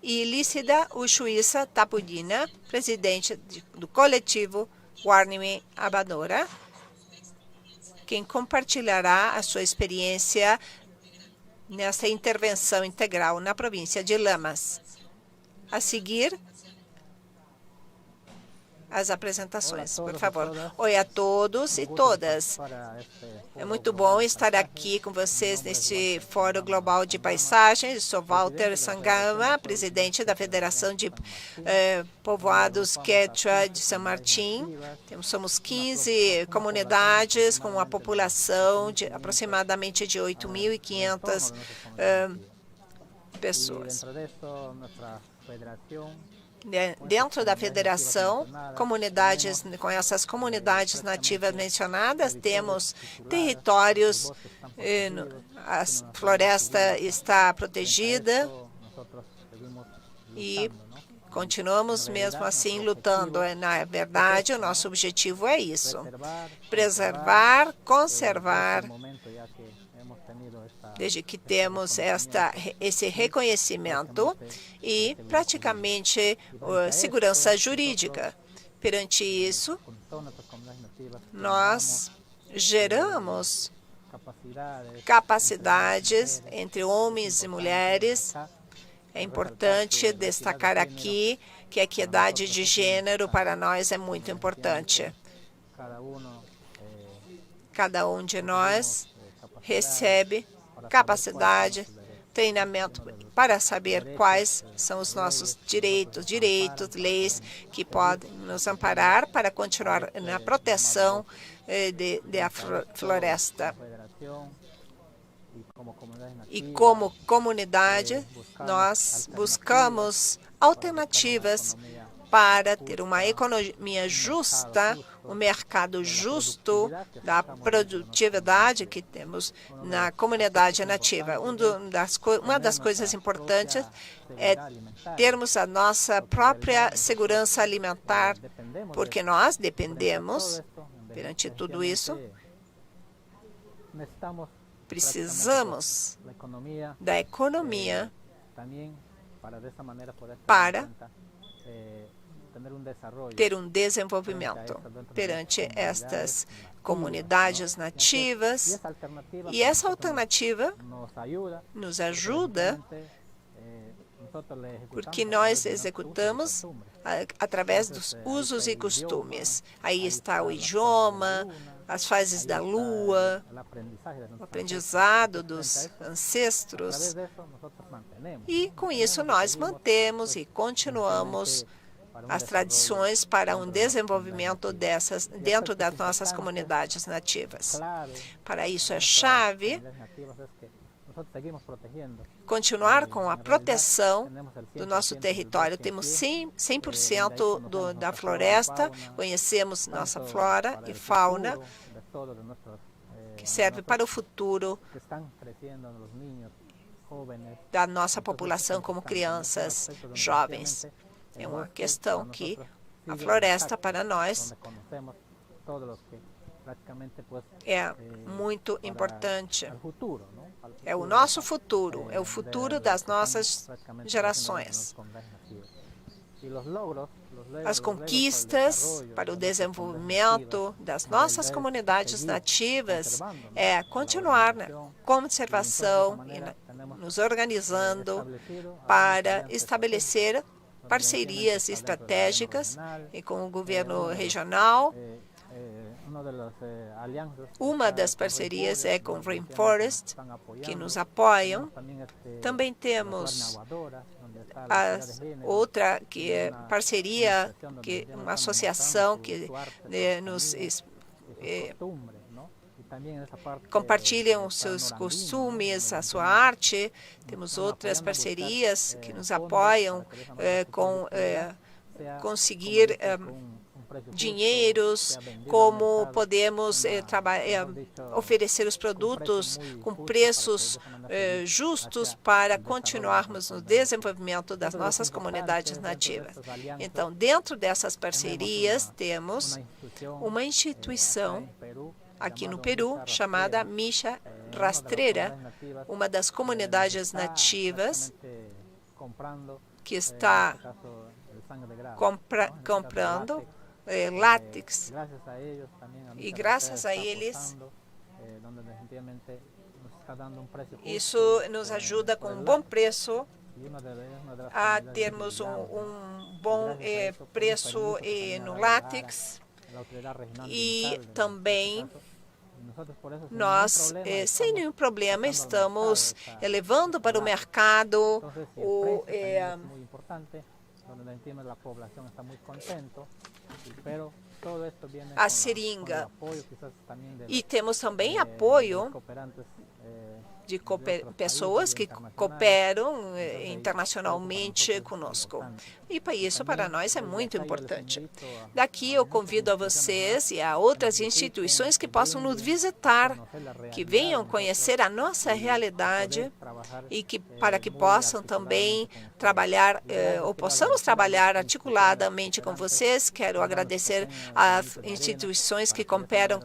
e Lícida Ushuísa Tapudina, presidente do coletivo Guarnimi Abadora, quem compartilhará a sua experiência nessa intervenção integral na província de Lamas. A seguir, as apresentações, por favor. Oi a todos e todas. É muito bom estar aqui com vocês neste Fórum Global de Paisagens. Sou Walter Sangama, presidente da Federação de Povoados Quechua de São Martin. Somos 15 comunidades com uma população de aproximadamente de 8.500 pessoas. Dentro da federação, com essas comunidades nativas mencionadas, temos territórios, a floresta está protegida e continuamos mesmo assim lutando. Na verdade, o nosso objetivo é isso: preservar, conservar, desde que temos esse reconhecimento e praticamente segurança jurídica, Perante isso, nós geramos capacidades entre homens e mulheres. É importante destacar aqui que a equidade de gênero para nós é muito importante. Cada um de nós recebe capacidade, treinamento para saber quais são os nossos direitos, leis que podem nos amparar para continuar na proteção da floresta. E como comunidade, nós buscamos alternativas para ter uma economia justa, um mercado justo da produtividade que temos na comunidade nativa. Uma das coisas importantes é termos a nossa própria segurança alimentar, porque nós dependemos, perante tudo isso, precisamos da economia para ter um desenvolvimento perante estas comunidades nativas. E essa alternativa nos ajuda porque nós executamos através dos usos e costumes. Aí está o idioma, as fases da lua, o aprendizado dos ancestros. E com isso nós mantemos e continuamos as tradições para um desenvolvimento dessas dentro das nossas comunidades nativas. Para isso é chave continuar com a proteção do nosso território. Temos 100% da floresta, conhecemos nossa flora e fauna, que serve para o futuro da nossa população como crianças, jovens. É uma questão que a floresta para nós é muito importante. É o nosso futuro, é o futuro das nossas gerações. As conquistas para o desenvolvimento das nossas comunidades nativas é continuar na conservação e nos organizando para estabelecer parcerias estratégicas e com o governo regional. Uma das parcerias é com o Rainforest, que nos apoiam. Também temos outra que é parceria, que uma associação que nos compartilham os seus costumes, a sua arte. Temos outras parcerias que nos apoiam com conseguir dinheiros, como podemos oferecer os produtos com preços justos para continuarmos no desenvolvimento das nossas comunidades nativas. Então, dentro dessas parcerias, temos uma instituição aqui no Peru, chamada Misha Rastreira, uma das comunidades nativas que está comprando látex. E graças a eles, isso nos ajuda com um bom preço a termos um bom preço no látex. E também nós, sem nenhum problema, estamos levando para o mercado a seringa. E temos também apoio de pessoas que cooperam internacionalmente conosco. E para isso, para nós, é muito importante. Daqui eu convido a vocês e a outras instituições que possam nos visitar, que venham conhecer a nossa realidade e para que possam também trabalhar, ou possamos trabalhar articuladamente com vocês. Quero agradecer às instituições que cooperam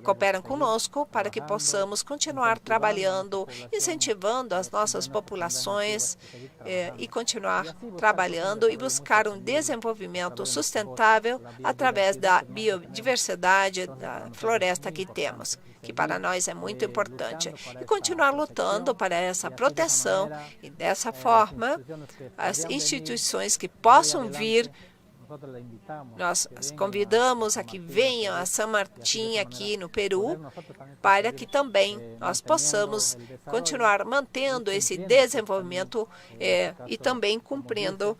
cooperam conosco para que possamos continuar trabalhando, incentivando as nossas populações e continuar trabalhando e buscar um desenvolvimento sustentável através da biodiversidade da floresta que temos, que para nós é muito importante, e continuar lutando para essa proteção e dessa forma as instituições que possam vir. Nós as convidamos a que venham a São Martín aqui no Peru, para que também nós possamos continuar mantendo esse desenvolvimento e também cumprindo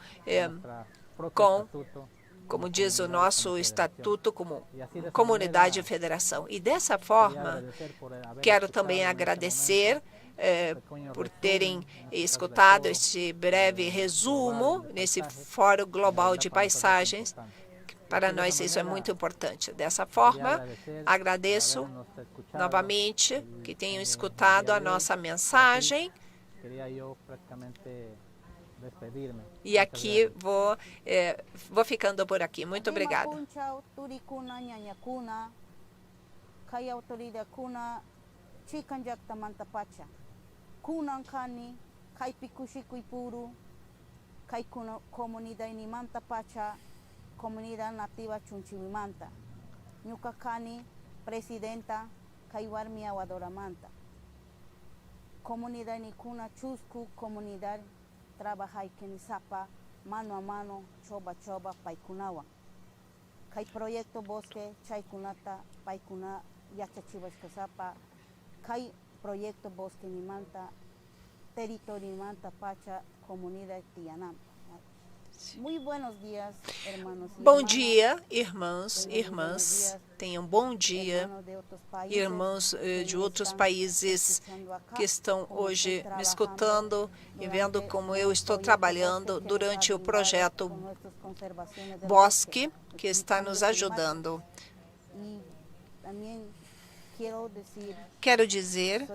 como diz o nosso estatuto, como comunidade e federação. E dessa forma, quero também agradecer por terem escutado este breve resumo nesse Fórum Global de Paisagens. Para nós isso é muito importante. Dessa forma, agradeço novamente que tenham escutado a nossa mensagem. E aqui vou ficando por aqui. Muito obrigada. Kunan kani, kai pikushi kuipuru, kai comunidad ni manta pacha, comunidad nativa chunchiwimanta. Nyuka kani, presidenta, kai warmi awadora manta. Comunidad ni kuna chusku, comunidad trabaja y kenisapa, mano a mano, choba choba, paikunawa. Kai proyecto bosque, chaikunata, paikuna, yachachibashkasapa, kai proyecto Bosque Nimanta, territorio Nimanta, Pacha, comunidad Tianam. Muito buenos dias, hermanos. Bom dia, irmãos e irmãs. Tenham bom dia, irmãos de outros países que estão hoje me escutando e vendo como eu estou trabalhando durante o projeto Bosque, que está nos ajudando. Quero dizer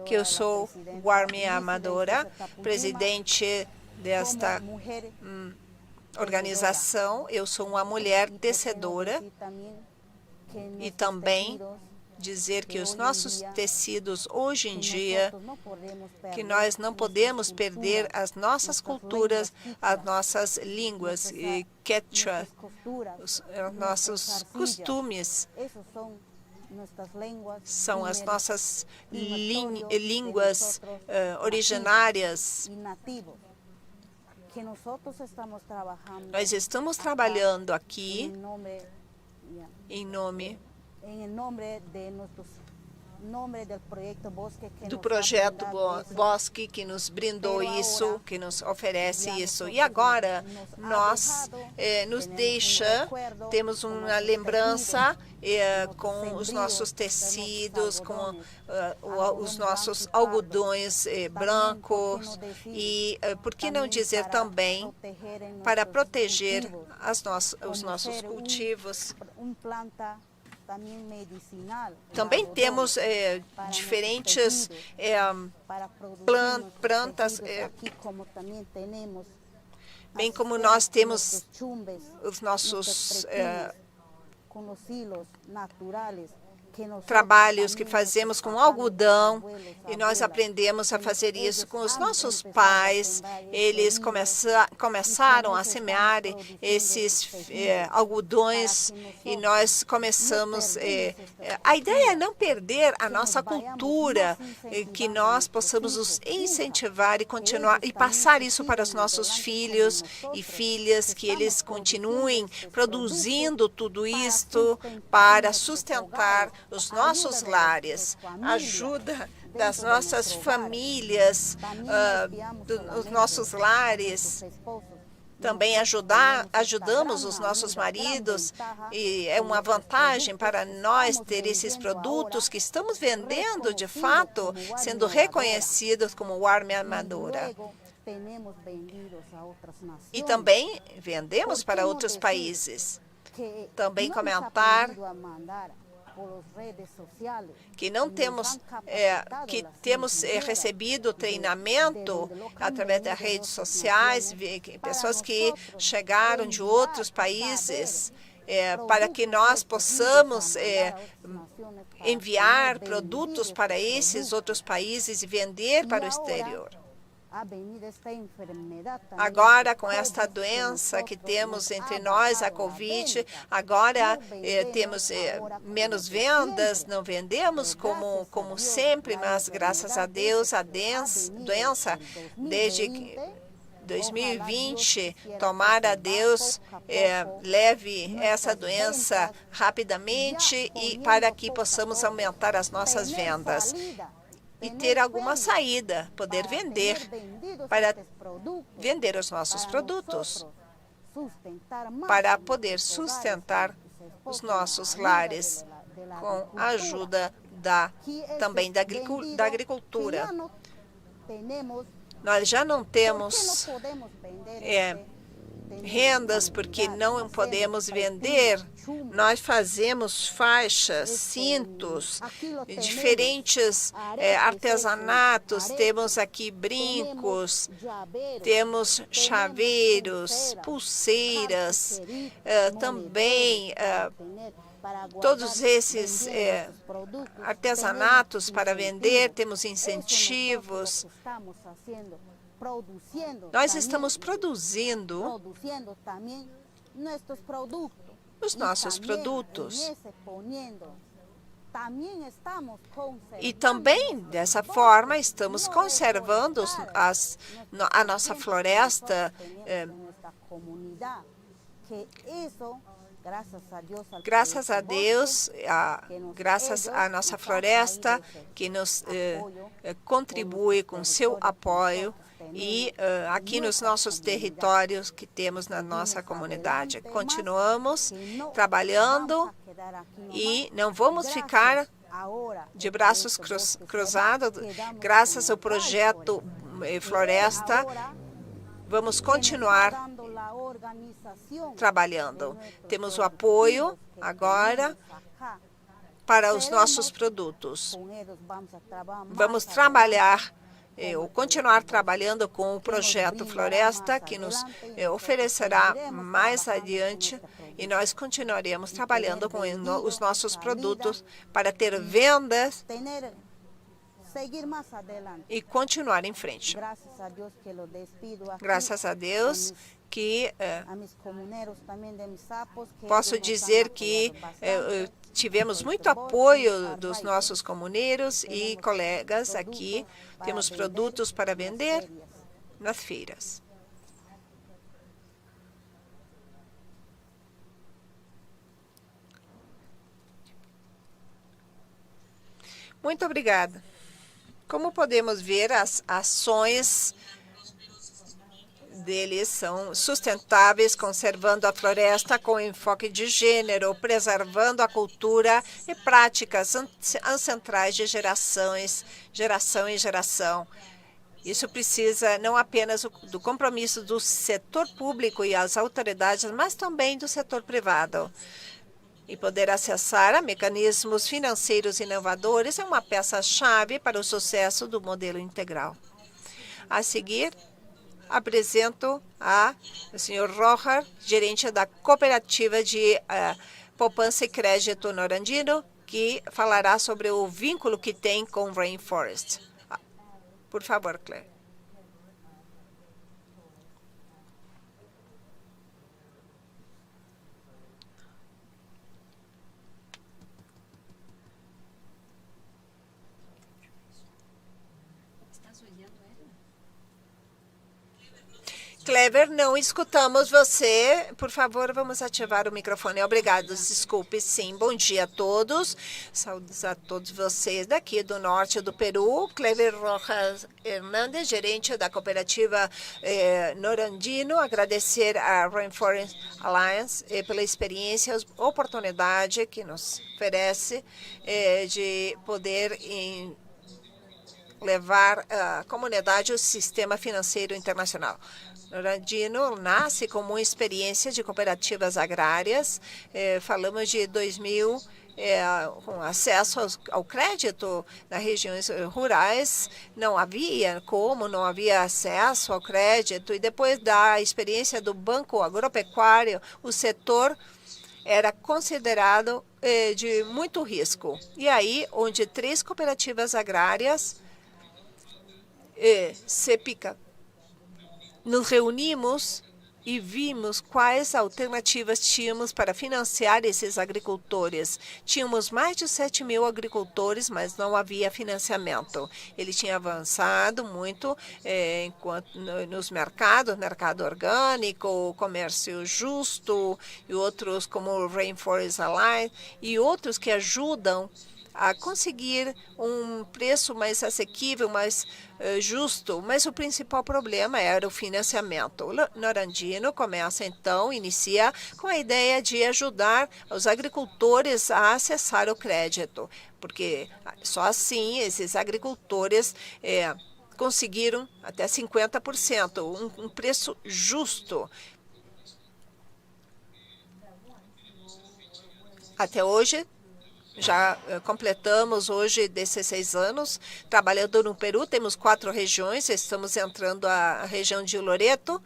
que eu sou Warmi Amadora, presidente desta organização. Eu sou uma mulher tecedora e também dizer que os nossos tecidos hoje em dia, que nós não podemos perder as nossas culturas, as nossas línguas, e quechua, os nossos costumes. São as nossas línguas originárias. Nós estamos trabalhando aqui em nome do projeto Bosque, que nos brindou isso, que nos oferece isso. E agora nos deixa, temos uma lembrança com os nossos tecidos, com os nossos algodões brancos e, por que não dizer também, para proteger os nossos cultivos. Também temos diferentes plantas, bem como nós temos os nossos trabalhos que fazemos com algodão, e nós aprendemos a fazer isso com os nossos pais. Eles começaram a semear esses algodões e nós começamos. A ideia é não perder a nossa cultura, que nós possamos nos incentivar e continuar e passar isso para os nossos filhos e filhas, que eles continuem produzindo tudo isto para sustentar os nossos lares, ajuda das nossas famílias, dos nossos lares. Também ajudamos os nossos maridos, e é uma vantagem para nós ter esses produtos que estamos vendendo de fato, sendo reconhecidos como Warmi Amadora. E também vendemos para outros países. Também comentar que não temos que temos recebido treinamento através das redes sociais, pessoas que chegaram de outros países para que nós possamos enviar produtos para esses outros países e vender para o exterior. Agora, com esta doença que temos entre nós, a Covid, agora temos menos vendas, não vendemos como sempre, mas graças a Deus, a doença, desde 2020, tomara Deus leve essa doença rapidamente e para que possamos aumentar as nossas vendas e ter alguma saída, poder vender, para vender os nossos produtos, para poder sustentar os nossos lares com a ajuda também da agricultura. Nós já não temos rendas porque não podemos vender. Nós fazemos faixas, cintos, diferentes artesanatos. Temos aqui brincos, temos chaveiros, pulseiras, também todos esses artesanatos para vender. Temos incentivos. Nós estamos produzindo os nossos produtos. E também, dessa forma, estamos conservando a nossa floresta. Graças a Deus, graças à nossa floresta, que nos contribui com seu apoio, e aqui nos nossos territórios que temos na nossa comunidade. Continuamos trabalhando e não vamos ficar de braços cruzados. Graças ao projeto Floresta, vamos continuar trabalhando. Temos o apoio agora para os nossos produtos. Vamos trabalhar ou continuar trabalhando com o projeto Floresta, que nos oferecerá mais adiante, e nós continuaremos trabalhando com os nossos produtos para ter vendas e continuar em frente. Graças a Deus que posso dizer que tivemos muito apoio dos nossos comuneiros e colegas aqui. Temos produtos para vender nas feiras. Muito obrigada. Como podemos ver, as ações deles são sustentáveis, conservando a floresta com enfoque de gênero, preservando a cultura e práticas ancestrais de geração em geração. Isso precisa não apenas do compromisso do setor público e as autoridades, mas também do setor privado. E poder acessar a mecanismos financeiros inovadores é uma peça-chave para o sucesso do modelo integral. A seguir, apresento o Sr. Rojar, gerente da Cooperativa de Poupança e Crédito Norandino, que falará sobre o vínculo que tem com Rainforest. Por favor, Claire. Clever, não escutamos você. Por favor, vamos ativar o microfone. Obrigado, desculpe. Sim, bom dia a todos. Saúdos a todos vocês daqui do norte do Peru. Clever Rojas Hernandes, gerente da cooperativa Norandino. Agradecer à Rainforest Alliance pela experiência e oportunidade que nos oferece de poder levar à comunidade o sistema financeiro internacional. Norandino nasce como uma experiência de cooperativas agrárias. Falamos de 2000, com acesso ao crédito nas regiões rurais. Não havia acesso ao crédito. E depois da experiência do Banco Agropecuário, o setor era considerado de muito risco. E aí, onde 3 cooperativas agrárias, CEPICA, nos reunimos e vimos quais alternativas tínhamos para financiar esses agricultores. Tínhamos mais de 7.000 agricultores, mas não havia financiamento. Ele tinha avançado muito nos mercados, mercado orgânico, comércio justo, e outros como o Rainforest Alliance, e outros que ajudam a conseguir um preço mais assequível, mais justo, mas o principal problema era o financiamento. O Norandino inicia com a ideia de ajudar os agricultores a acessar o crédito, porque só assim esses agricultores conseguiram até 50%, um preço justo. Até hoje, já completamos hoje 16 anos trabalhando no Peru. Temos 4 regiões, estamos entrando a região de Loreto.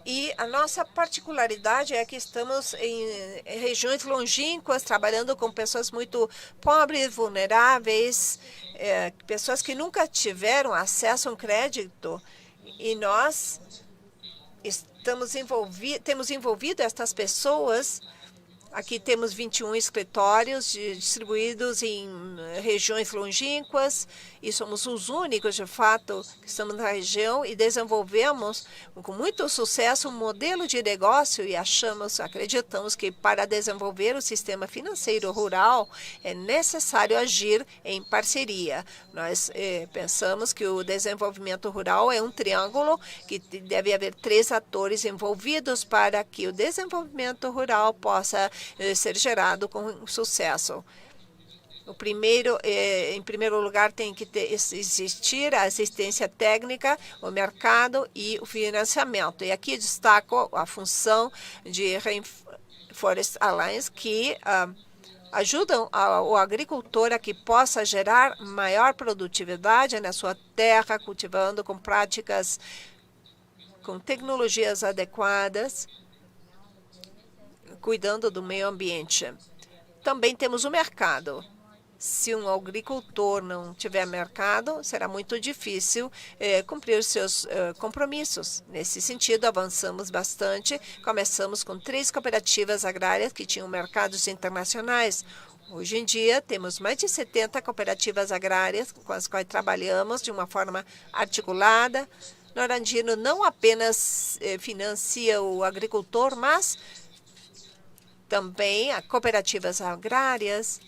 E a nossa particularidade é que estamos em regiões longínquas, trabalhando com pessoas muito pobres, vulneráveis, pessoas que nunca tiveram acesso a um crédito. E nós temos envolvido estas pessoas. Aqui temos 21 escritórios distribuídos em regiões longínquas e somos os únicos, de fato, que estamos na região e desenvolvemos com muito sucesso um modelo de negócio e acreditamos que para desenvolver o sistema financeiro rural é necessário agir em parceria. Nós pensamos que o desenvolvimento rural é um triângulo que deve haver 3 atores envolvidos para que o desenvolvimento rural possa ser gerado com sucesso. Em primeiro lugar, tem que existir a assistência técnica, o mercado e o financiamento. E aqui destaco a função de Rainforest Alliance, que ajudam o agricultor a que possa gerar maior produtividade na sua terra, cultivando com práticas, com tecnologias adequadas, cuidando do meio ambiente. Também temos o mercado. Se um agricultor não tiver mercado, será muito difícil cumprir os seus compromissos. Nesse sentido, avançamos bastante. Começamos com 3 cooperativas agrárias que tinham mercados internacionais. Hoje em dia, temos mais de 70 cooperativas agrárias com as quais trabalhamos de uma forma articulada. Norandino não apenas financia o agricultor, mas também há cooperativas agrárias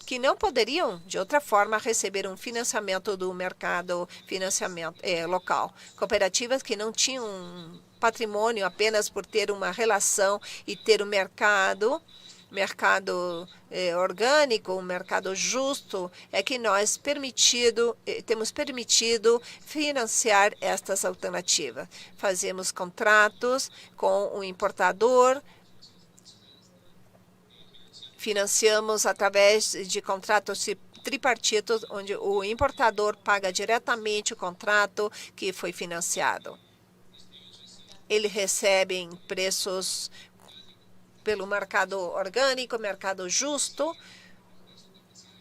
que não poderiam, de outra forma, receber um financiamento do mercado local. Cooperativas que não tinham patrimônio apenas por ter uma relação e ter um mercado orgânico, um mercado justo, é que nós temos permitido financiar estas alternativas. Fazemos contratos com o importador, financiamos através de contratos tripartitos, onde o importador paga diretamente o contrato que foi financiado. Ele recebe em preços pelo mercado orgânico, mercado justo.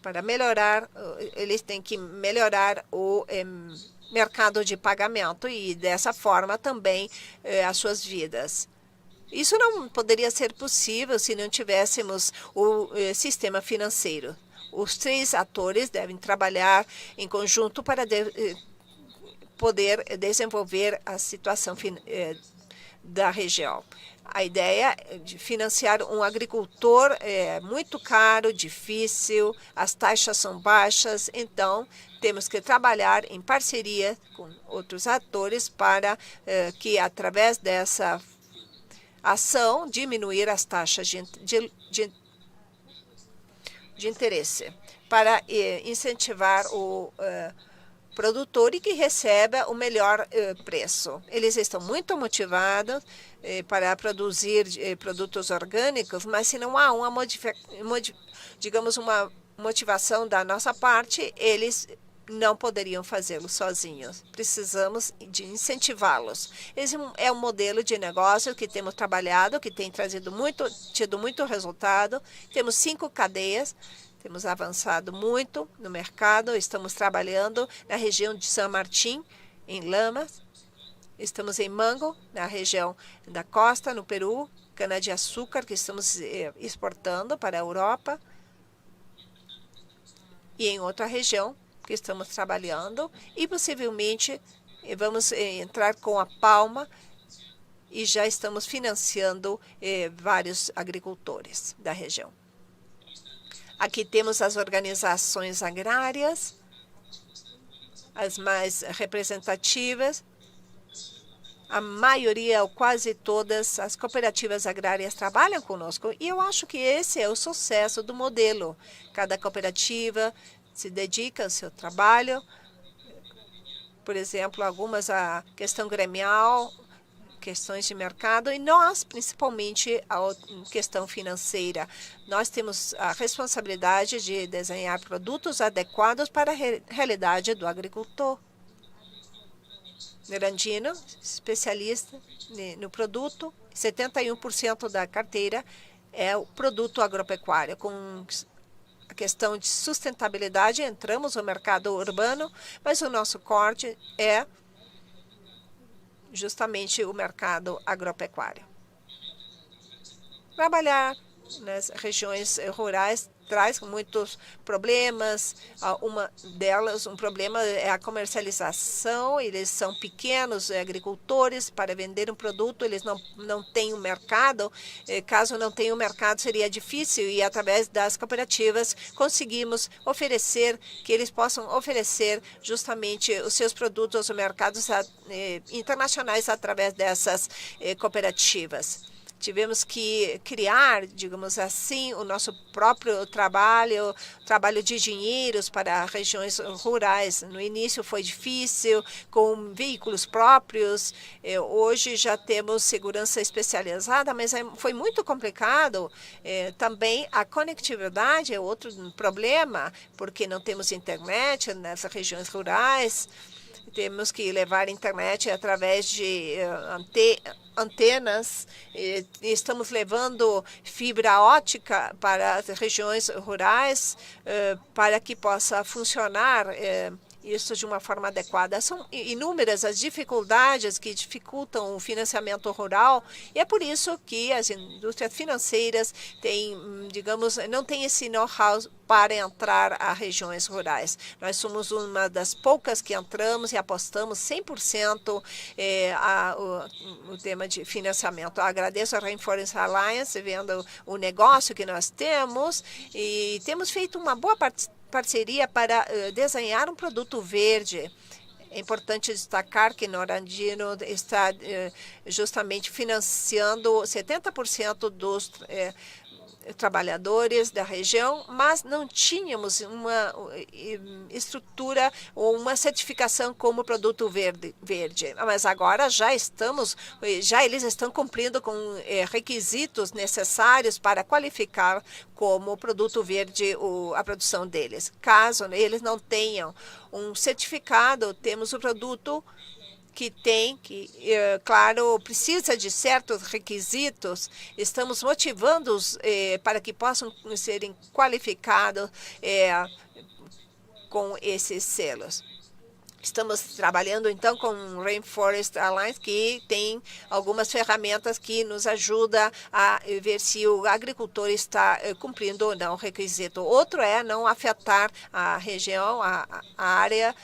Para melhorar, eles têm que melhorar o mercado de pagamento e, dessa forma, também as suas vidas. Isso não poderia ser possível se não tivéssemos o sistema financeiro. Os 3 atores devem trabalhar em conjunto para poder desenvolver a situação da região. A ideia de financiar um agricultor é muito caro, difícil, as taxas são baixas, então temos que trabalhar em parceria com outros atores para que, através dessa ação, diminuir as taxas de interesse, para incentivar o produtor e que receba o melhor preço. Eles estão muito motivados para produzir produtos orgânicos, mas se não há uma motivação da nossa parte, eles não poderiam fazê-lo sozinhos. Precisamos de incentivá-los. Esse é um modelo de negócio que temos trabalhado, que tem tido muito resultado. Temos 5 cadeias, temos avançado muito no mercado. Estamos trabalhando na região de San Martín, em Lamas. Estamos em Mango, na região da costa, no Peru. Cana-de-açúcar, que estamos exportando para a Europa. E em outra região que estamos trabalhando, e possivelmente vamos entrar com a palma e já estamos financiando vários agricultores da região. Aqui temos as organizações agrárias, as mais representativas. A maioria, ou quase todas, as cooperativas agrárias trabalham conosco, e eu acho que esse é o sucesso do modelo. Cada cooperativa se dedica ao seu trabalho, por exemplo, algumas a questão gremial, questões de mercado, e nós, principalmente, a questão financeira. Nós temos a responsabilidade de desenhar produtos adequados para a realidade do agricultor. Nerandino, especialista no produto, 71% da carteira é o produto agropecuário. Com a questão de sustentabilidade, entramos no mercado urbano, mas o nosso corte é justamente o mercado agropecuário. Trabalhar nas regiões rurais traz muitos problemas. Uma delas, um problema é a comercialização. Eles são pequenos agricultores. Para vender um produto, eles não têm um mercado. Caso não tenha um mercado, seria difícil. E através das cooperativas, conseguimos oferecer, que eles possam oferecer justamente os seus produtos aos mercados internacionais através dessas cooperativas. Tivemos que criar, digamos assim, o nosso próprio trabalho de engenheiros para regiões rurais. No início foi difícil, com veículos próprios. Hoje já temos segurança especializada, mas foi muito complicado. Também a conectividade é outro problema, porque não temos internet nas regiões rurais. Temos que levar internet através de antenas. Estamos levando fibra ótica para as regiões rurais para que possa funcionar isso de uma forma adequada. São inúmeras as dificuldades que dificultam o financiamento rural, e é por isso que as indústrias financeiras não têm esse know-how para entrar a regiões rurais. Nós somos uma das poucas que entramos e apostamos 100% o tema de financiamento. Eu agradeço a Rainforest Alliance, vendo o negócio que nós temos, e temos feito uma boa parceria para desenhar um produto verde. É importante destacar que Norandino está justamente financiando 70% dos trabalhadores da região, mas não tínhamos uma estrutura ou uma certificação como produto verde. Mas agora já eles estão cumprindo com requisitos necessários para qualificar como produto verde a produção deles. Caso eles não tenham um certificado, temos o produto que claro, precisa de certos requisitos. Estamos motivando-os para que possam serem qualificados com esses selos. Estamos trabalhando, então, com o Rainforest Alliance, que tem algumas ferramentas que nos ajudam a ver se o agricultor está cumprindo ou não o requisito. Outro é não afetar a região, a área,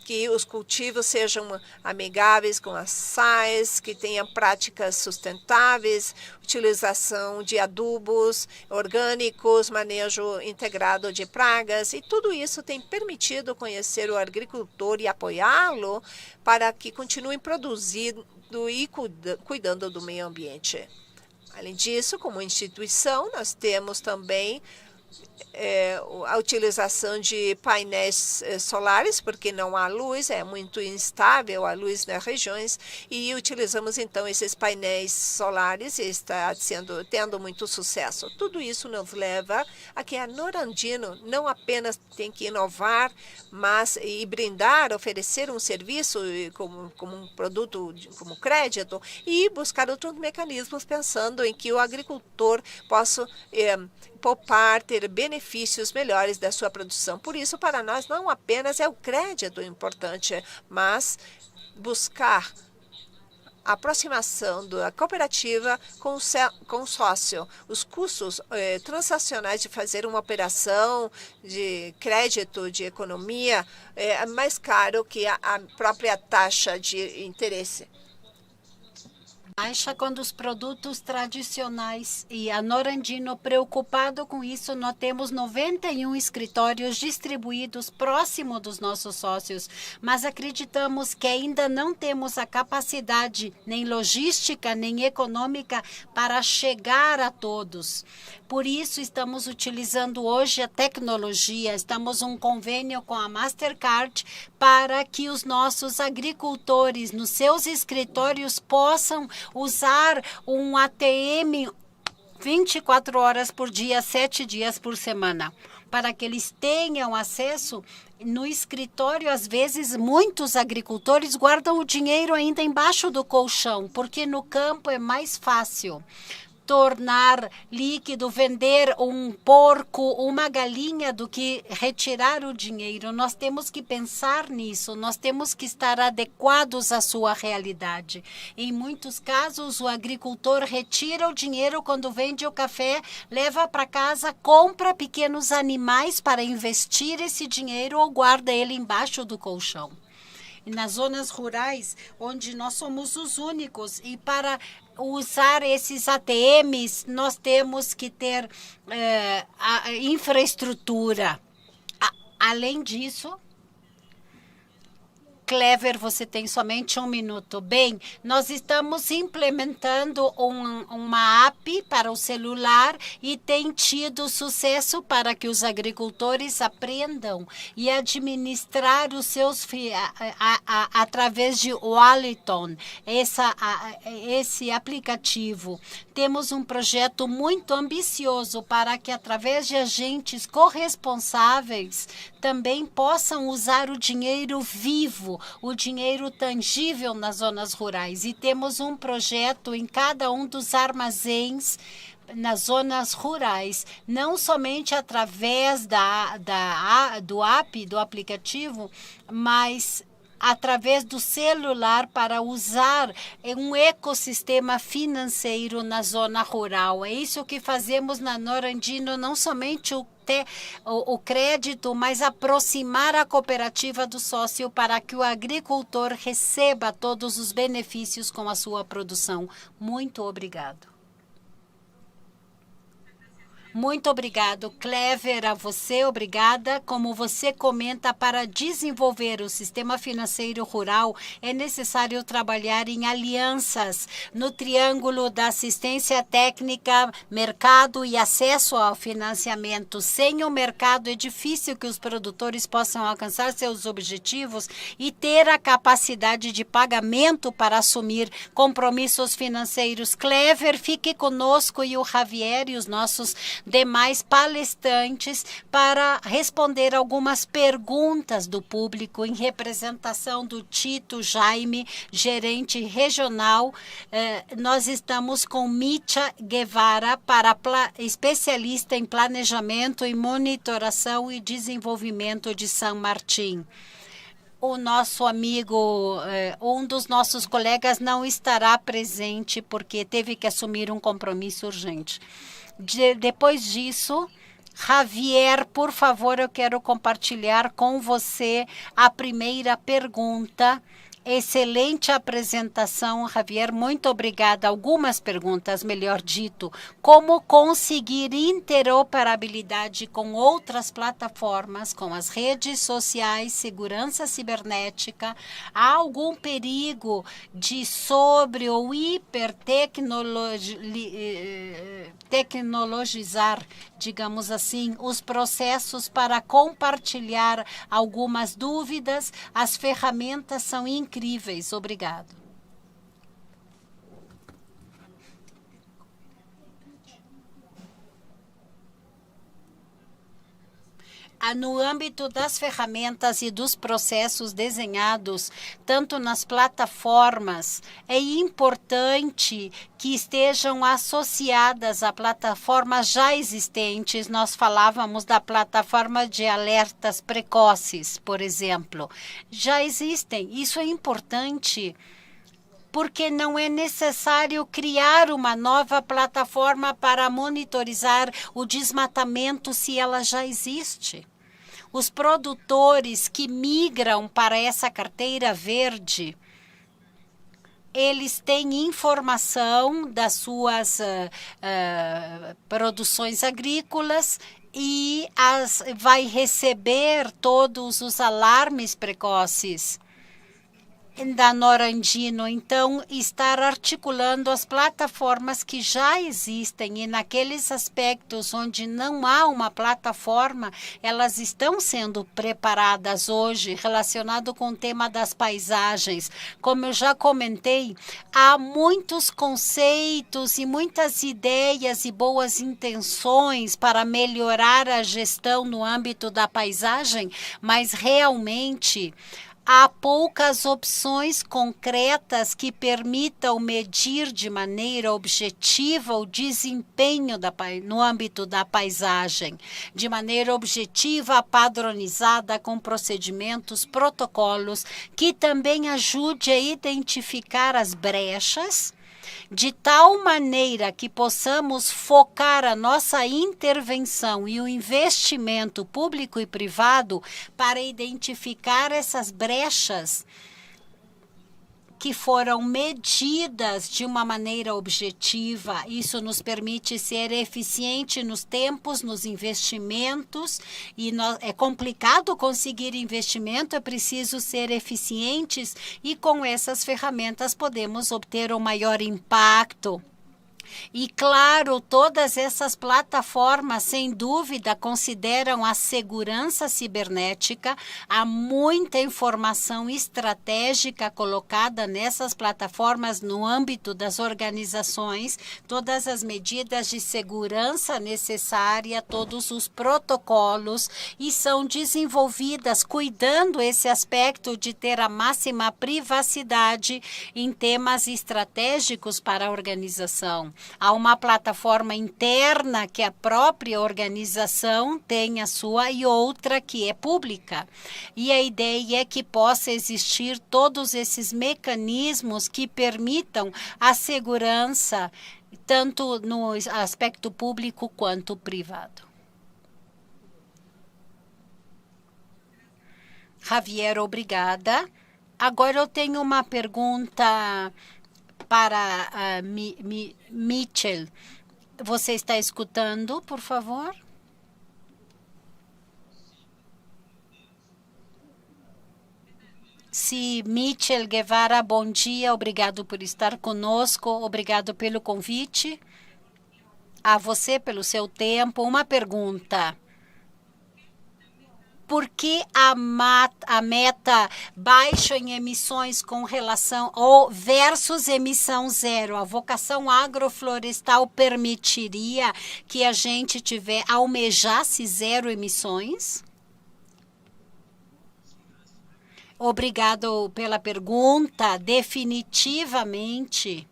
que os cultivos sejam amigáveis com as sais, que tenham práticas sustentáveis, utilização de adubos orgânicos, manejo integrado de pragas, e tudo isso tem permitido conhecer o agricultor e apoiá-lo para que continue produzindo e cuidando do meio ambiente. Além disso, como instituição, nós temos também a utilização de painéis solares, porque não há luz, é muito instável a luz nas regiões, e utilizamos então esses painéis solares e está tendo muito sucesso. Tudo isso nos leva a que a Norandino não apenas tem que inovar, mas e brindar, oferecer um serviço como um produto, como crédito, e buscar outros mecanismos pensando em que o agricultor possa poupar, ter benefícios melhores da sua produção. Por isso, para nós, não apenas é o crédito importante, mas buscar a aproximação da cooperativa com o sócio. Os custos transacionais de fazer uma operação de crédito, de economia, é mais caro que a própria taxa de interesse. Baixa quando os produtos tradicionais, e a Norandino, preocupado com isso, nós temos 91 escritórios distribuídos próximo dos nossos sócios, mas acreditamos que ainda não temos a capacidade, nem logística, nem econômica, para chegar a todos. Por isso, estamos utilizando hoje a tecnologia, estamos um convênio com a Mastercard para que os nossos agricultores, nos seus escritórios, possam usar um ATM 24 horas por dia, 7 dias por semana, para que eles tenham acesso. No escritório, às vezes, muitos agricultores guardam o dinheiro ainda embaixo do colchão, porque no campo é mais fácil tornar líquido, vender um porco, uma galinha, do que retirar o dinheiro. Nós temos que pensar nisso, nós temos que estar adequados à sua realidade. Em muitos casos, o agricultor retira o dinheiro quando vende o café, leva para casa, compra pequenos animais para investir esse dinheiro ou guarda ele embaixo do colchão. E nas zonas rurais, onde nós somos os únicos, e para usar esses ATMs, nós temos que ter a infraestrutura. Além disso, Clever, você tem somente 1 minuto. Bem, nós estamos implementando uma app para o celular e tem tido sucesso para que os agricultores aprendam e administrar os seus através de Walleton, esse aplicativo. Temos um projeto muito ambicioso para que, através de agentes corresponsáveis, também possam usar o dinheiro vivo, o dinheiro tangível nas zonas rurais. E temos um projeto em cada um dos armazéns nas zonas rurais, não somente através do app, do aplicativo, mas através do celular, para usar um ecossistema financeiro na zona rural. É isso que fazemos na Norandino, não somente o crédito, mas aproximar a cooperativa do sócio para que o agricultor receba todos os benefícios com a sua produção. Muito obrigado. Muito obrigado, Clever, a você, obrigada. Como você comenta, para desenvolver o sistema financeiro rural, é necessário trabalhar em alianças no triângulo da assistência técnica, mercado e acesso ao financiamento. Sem o mercado, é difícil que os produtores possam alcançar seus objetivos e ter a capacidade de pagamento para assumir compromissos financeiros. Clever, fique conosco, e o Javier e os nossos demais palestrantes para responder algumas perguntas do público, em representação do Tito Jaime, gerente regional. Nós estamos com Micha Guevara, especialista em planejamento e monitoração e desenvolvimento de São Martim. O nosso amigo, um dos nossos colegas, não estará presente porque teve que assumir um compromisso urgente. Depois disso, Javier, por favor, eu quero compartilhar com você a primeira pergunta Excelente apresentação, Javier. Muito obrigada. Algumas perguntas, melhor dito. Como conseguir interoperabilidade com outras plataformas, com as redes sociais, segurança cibernética? Há algum perigo de sobre- ou hipertecnologizar, digamos assim, os processos para compartilhar algumas dúvidas? As ferramentas são incríveis. Obrigado. No âmbito das ferramentas e dos processos desenhados, tanto nas plataformas, é importante que estejam associadas a plataformas já existentes. Nós falávamos da plataforma de alertas precoces, por exemplo. Já existem. Isso é importante, porque não é necessário criar uma nova plataforma para monitorizar o desmatamento se ela já existe. Os produtores que migram para essa carteira verde, eles têm informação das suas produções agrícolas e vai receber todos os alarmes precoces da Norandino. Então, estar articulando as plataformas que já existem, e naqueles aspectos onde não há uma plataforma, elas estão sendo preparadas hoje, relacionado com o tema das paisagens. Como eu já comentei, há muitos conceitos e muitas ideias e boas intenções para melhorar a gestão no âmbito da paisagem, mas realmente há poucas opções concretas que permitam medir de maneira objetiva o desempenho no âmbito da paisagem, de maneira objetiva, padronizada, com procedimentos, protocolos, que também ajude a identificar as brechas, de tal maneira que possamos focar a nossa intervenção e o investimento público e privado para identificar essas brechas que foram medidas de uma maneira objetiva. Isso nos permite ser eficiente nos tempos, nos investimentos, e é complicado conseguir investimento, é preciso ser eficientes, e com essas ferramentas podemos obter um maior impacto. E, claro, todas essas plataformas, sem dúvida, consideram a segurança cibernética. Há muita informação estratégica colocada nessas plataformas no âmbito das organizações, todas as medidas de segurança necessárias, todos os protocolos, e são desenvolvidas cuidando esse aspecto de ter a máxima privacidade em temas estratégicos para a organização. Há uma plataforma interna que a própria organização tem a sua e outra que é pública. E a ideia é que possa existir todos esses mecanismos que permitam a segurança, tanto no aspecto público quanto privado. Javier, obrigada. Agora eu tenho uma pergunta para Mitchell. Você está escutando, por favor? Se Mitchell Guevara, bom dia, obrigado por estar conosco, obrigado pelo convite. A você pelo seu tempo. Uma pergunta. Por que a meta baixa em emissões com relação ou versus emissão zero? A vocação agroflorestal permitiria que a gente almejasse zero emissões? Obrigado pela pergunta. Definitivamente,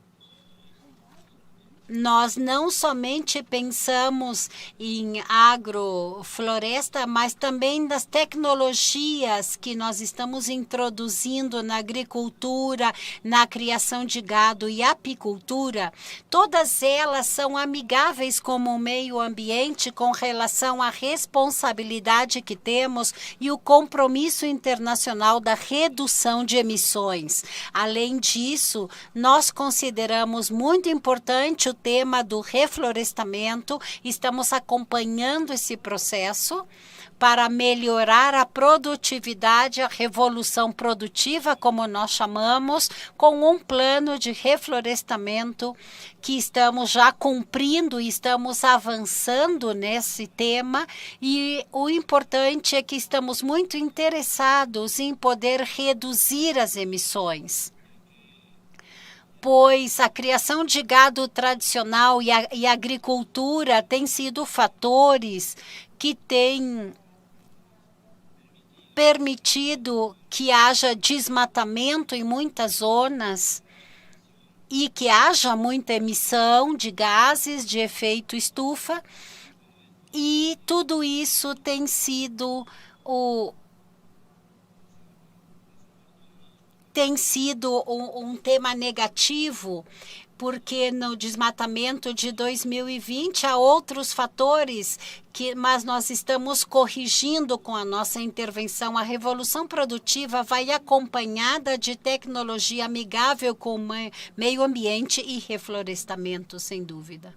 nós não somente pensamos em agrofloresta, mas também nas tecnologias que nós estamos introduzindo na agricultura, na criação de gado e apicultura. Todas elas são amigáveis com o meio ambiente com relação à responsabilidade que temos e o compromisso internacional da redução de emissões. Além disso, nós consideramos muito importante o tema do reflorestamento, estamos acompanhando esse processo para melhorar a produtividade, a revolução produtiva, como nós chamamos, com um plano de reflorestamento que estamos já cumprindo, estamos avançando nesse tema, e o importante é que estamos muito interessados em poder reduzir as emissões, pois a criação de gado tradicional e a agricultura têm sido fatores que têm permitido que haja desmatamento em muitas zonas e que haja muita emissão de gases de efeito estufa, e tudo isso tem sido um tema negativo, porque no desmatamento de 2020 há outros fatores, mas nós estamos corrigindo com a nossa intervenção. A revolução produtiva vai acompanhada de tecnologia amigável com o meio ambiente e reflorestamento, sem dúvida.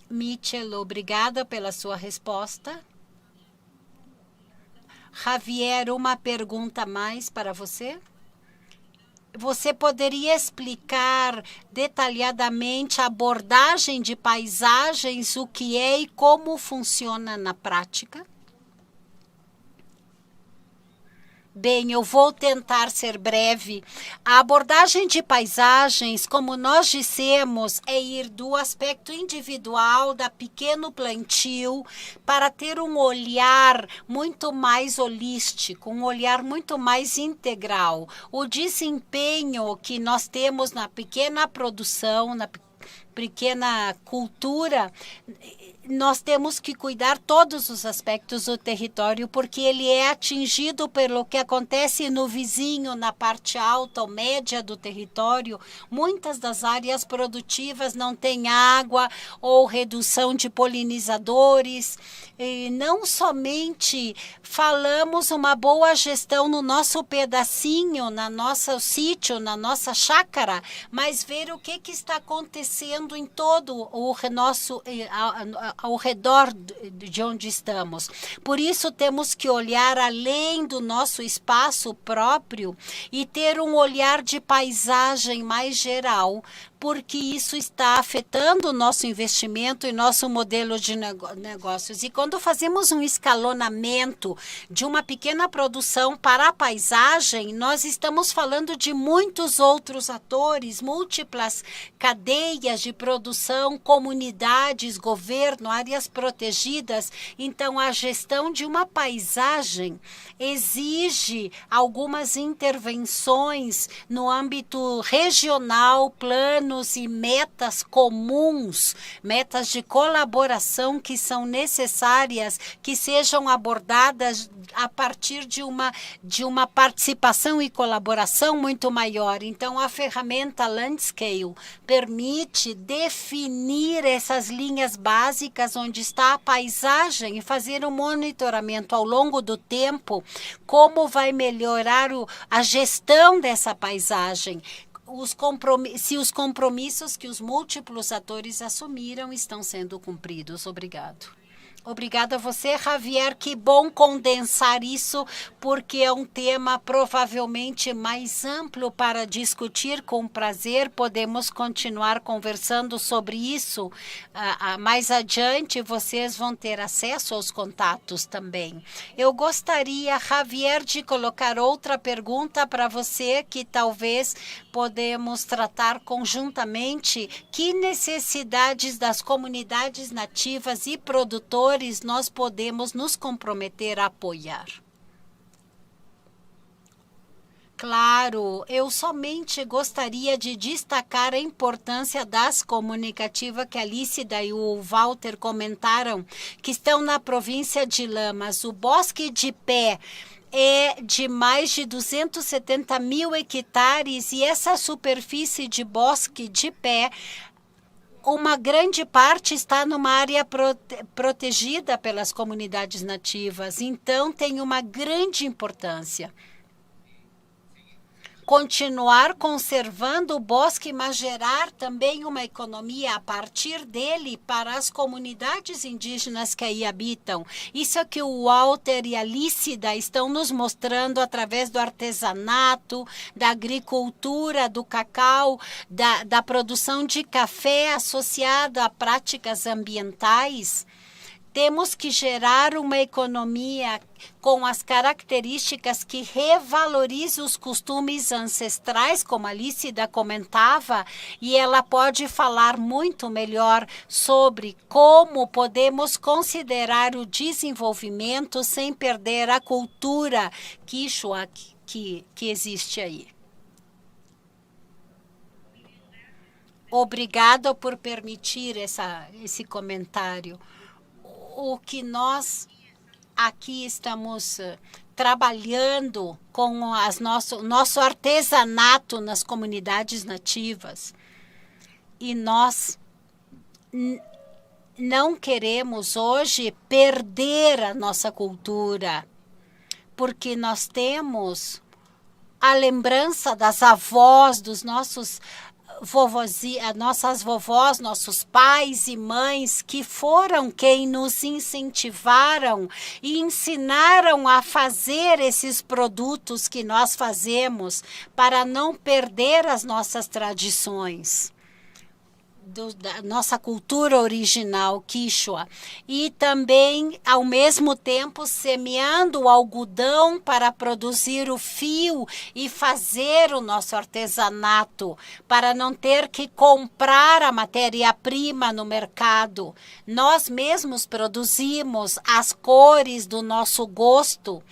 Mitchell, obrigada pela sua resposta. Javier, uma pergunta a mais para você. Você poderia explicar detalhadamente a abordagem de paisagens, o que é e como funciona na prática? Bem, eu vou tentar ser breve. A abordagem de paisagens, como nós dissemos, é ir do aspecto individual, da pequeno plantio, para ter um olhar muito mais holístico, um olhar muito mais integral. O desempenho que nós temos na pequena produção, na pequena cultura, nós temos que cuidar todos os aspectos do território, porque ele é atingido pelo que acontece no vizinho, na parte alta ou média do território. Muitas das áreas produtivas não têm água ou redução de polinizadores. E não somente falamos uma boa gestão no nosso pedacinho, na nosso sítio, na nossa chácara, mas ver o que está acontecendo em todo o nosso ao redor de onde estamos. Por isso temos que olhar além do nosso espaço próprio e ter um olhar de paisagem mais geral, porque isso está afetando o nosso investimento e nosso modelo de negócios. E quando fazemos um escalonamento de uma pequena produção para a paisagem, nós estamos falando de muitos outros atores, múltiplas cadeias de produção, comunidades, governo, áreas protegidas. Então, a gestão de uma paisagem exige algumas intervenções no âmbito regional, plano e metas comuns, metas de colaboração que são necessárias, que sejam abordadas a partir de uma participação e colaboração muito maior. Então, a ferramenta Landscale permite definir essas linhas básicas onde está a paisagem e fazer um monitoramento ao longo do tempo, como vai melhorar a gestão dessa paisagem, se os compromissos que os múltiplos atores assumiram estão sendo cumpridos. Obrigado. Obrigada a você, Javier. Que bom condensar isso, porque é um tema provavelmente mais amplo para discutir. Com prazer, podemos continuar conversando sobre isso. Mais adiante, vocês vão ter acesso aos contatos também. Eu gostaria, Javier, de colocar outra pergunta para você, que talvez podemos tratar conjuntamente. Que necessidades das comunidades nativas e produtores nós podemos nos comprometer a apoiar? Claro, eu somente gostaria de destacar a importância das comunicativas que a Lícida e o Walter comentaram, que estão na província de Lamas. O Bosque de Pé é de mais de 270 mil hectares e essa superfície de bosque de pé, uma grande parte está numa área protegida pelas comunidades nativas, então tem uma grande importância. Continuar conservando o bosque, mas gerar também uma economia a partir dele para as comunidades indígenas que aí habitam. Isso é que o Walter e a Lícida estão nos mostrando através do artesanato, da agricultura, do cacau, da produção de café associada a práticas ambientais. Temos que gerar uma economia com as características que revalorize os costumes ancestrais, como a Lícida comentava, e ela pode falar muito melhor sobre como podemos considerar o desenvolvimento sem perder a cultura quichua que existe aí. Obrigada por permitir esse comentário. O que nós aqui estamos trabalhando com nosso artesanato nas comunidades nativas. E nós não queremos hoje perder a nossa cultura, porque nós temos a lembrança das avós, dos nossos nossas vovós, nossos pais e mães, que foram quem nos incentivaram e ensinaram a fazer esses produtos que nós fazemos para não perder as nossas tradições. Da nossa cultura original, quichua, e também, ao mesmo tempo, semeando o algodão para produzir o fio e fazer o nosso artesanato, para não ter que comprar a matéria-prima no mercado. Nós mesmos produzimos as cores do nosso gosto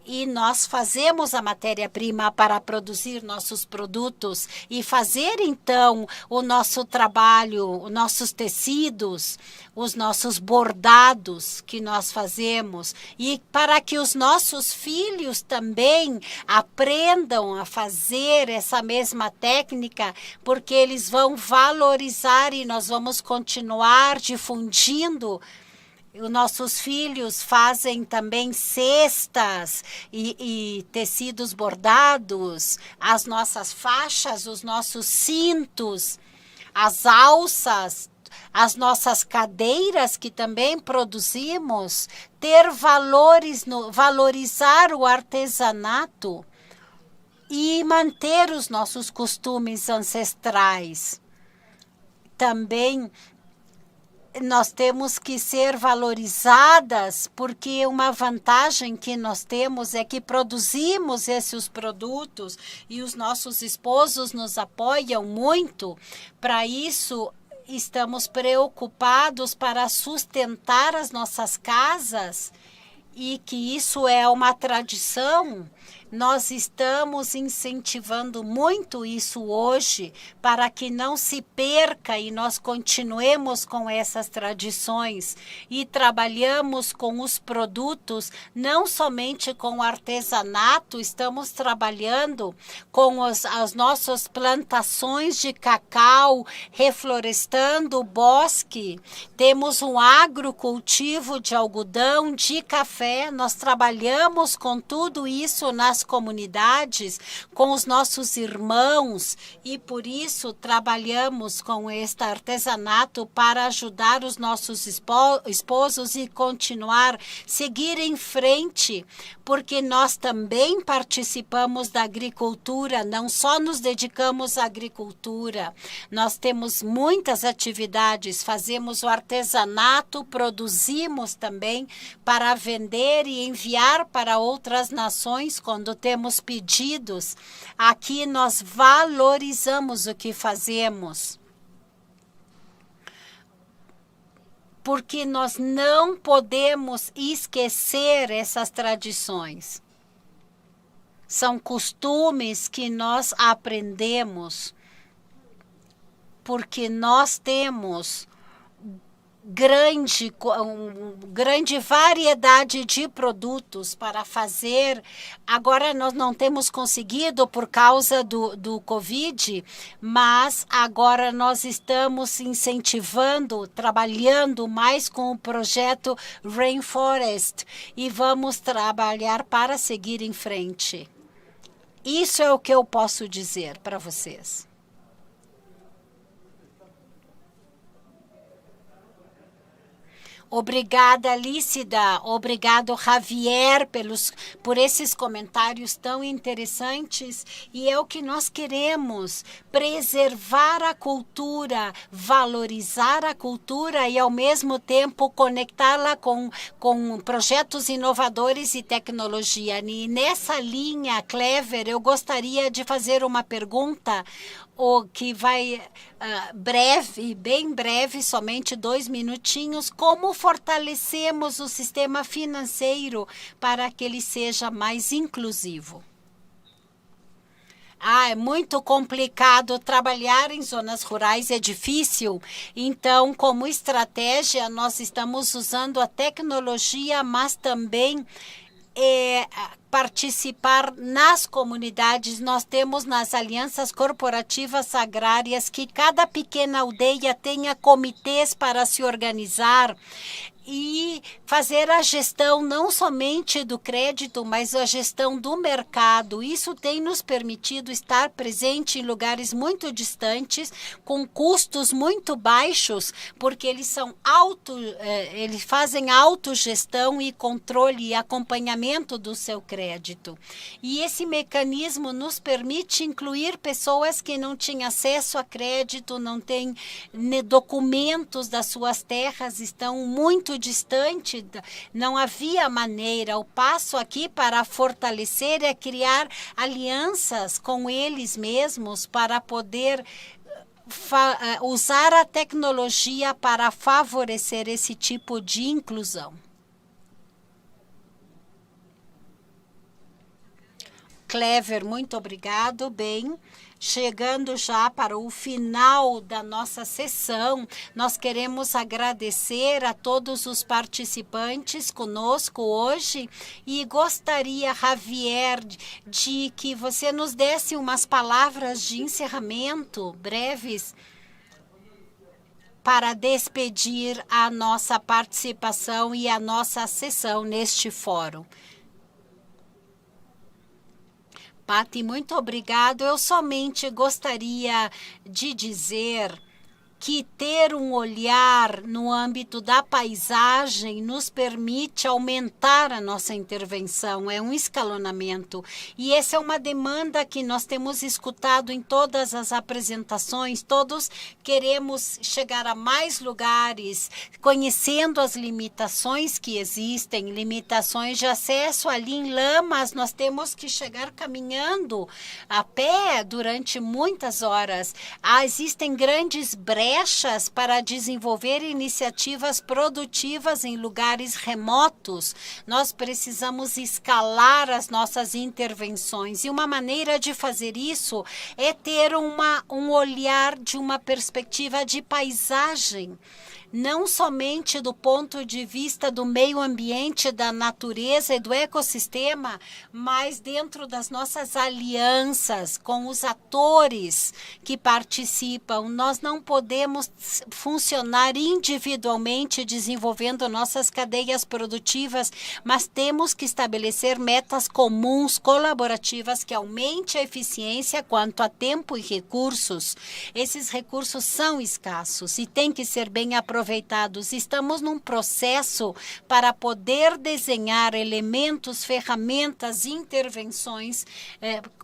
e nós fazemos a matéria-prima para produzir nossos produtos e fazer, então, o nosso trabalho, os nossos tecidos, os nossos bordados que nós fazemos, e para que os nossos filhos também aprendam a fazer essa mesma técnica, porque eles vão valorizar e nós vamos continuar difundindo. Os nossos filhos fazem também cestas e tecidos bordados, as nossas faixas, os nossos cintos, as alças, as nossas cadeiras que também produzimos, ter valorizar o artesanato e manter os nossos costumes ancestrais. Também nós temos que ser valorizadas, porque uma vantagem que nós temos é que produzimos esses produtos e os nossos esposos nos apoiam muito. Para isso, estamos preocupados para sustentar as nossas casas e que isso é uma tradição. Nós estamos incentivando muito isso hoje para que não se perca e nós continuemos com essas tradições e trabalhamos com os produtos, não somente com o artesanato, estamos trabalhando com as nossas plantações de cacau, reflorestando o bosque, temos um agrocultivo de algodão, de café, nós trabalhamos com tudo isso nas comunidades, com os nossos irmãos, e por isso trabalhamos com este artesanato para ajudar os nossos esposos e seguir em frente, porque nós também participamos da agricultura, não só nos dedicamos à agricultura, nós temos muitas atividades, fazemos o artesanato, produzimos também para vender e enviar para outras nações quando temos pedidos. Aqui nós valorizamos o que fazemos, porque nós não podemos esquecer essas tradições. São costumes que nós aprendemos porque nós temos grande variedade de produtos para fazer. Agora nós não temos conseguido por causa do Covid, mas agora nós estamos incentivando, trabalhando mais com o projeto Rainforest e vamos trabalhar para seguir em frente. Isso é o que eu posso dizer para vocês. Obrigada, Lícida. Obrigado, Javier, por esses comentários tão interessantes. E é o que nós queremos, preservar a cultura, valorizar a cultura e, ao mesmo tempo, conectá-la com projetos inovadores e tecnologia. E nessa linha, Clever, eu gostaria de fazer uma pergunta que vai bem breve, somente 2 minutinhos. Como fortalecemos o sistema financeiro para que ele seja mais inclusivo? É muito complicado trabalhar em zonas rurais, é difícil. Então, como estratégia, nós estamos usando a tecnologia, mas também participar nas comunidades. Nós temos nas alianças corporativas agrárias que cada pequena aldeia tenha comitês para se organizar e fazer a gestão não somente do crédito, mas a gestão do mercado. Isso tem nos permitido estar presente em lugares muito distantes, com custos muito baixos, porque eles fazem autogestão e controle e acompanhamento do seu crédito. E esse mecanismo nos permite incluir pessoas que não têm acesso a crédito, não têm documentos das suas terras, estão muito distante, não havia maneira. O passo aqui para fortalecer é criar alianças com eles mesmos para poder usar a tecnologia para favorecer esse tipo de inclusão. Clever, muito obrigado. Bem, chegando já para o final da nossa sessão, nós queremos agradecer a todos os participantes conosco hoje e gostaria, Javier, de que você nos desse umas palavras de encerramento breves para despedir a nossa participação e a nossa sessão neste fórum. Pati, muito obrigado. Eu somente gostaria de dizer que ter um olhar no âmbito da paisagem nos permite aumentar a nossa intervenção, é um escalonamento. E essa é uma demanda que nós temos escutado em todas as apresentações. Todos queremos chegar a mais lugares, conhecendo as limitações que existem, limitações de acesso ali em Lamas. Nós temos que chegar caminhando a pé durante muitas horas. Existem grandes brechas para desenvolver iniciativas produtivas em lugares remotos. Nós precisamos escalar as nossas intervenções e uma maneira de fazer isso é ter um olhar de uma perspectiva de paisagem, não somente do ponto de vista do meio ambiente, da natureza e do ecossistema, mas dentro das nossas alianças com os atores que participam. Nós não podemos funcionar individualmente desenvolvendo nossas cadeias produtivas, mas temos que estabelecer metas comuns, colaborativas, que aumente a eficiência quanto a tempo e recursos. Esses recursos são escassos e têm que ser bem aproveitados. Estamos num processo para poder desenhar elementos, ferramentas, intervenções.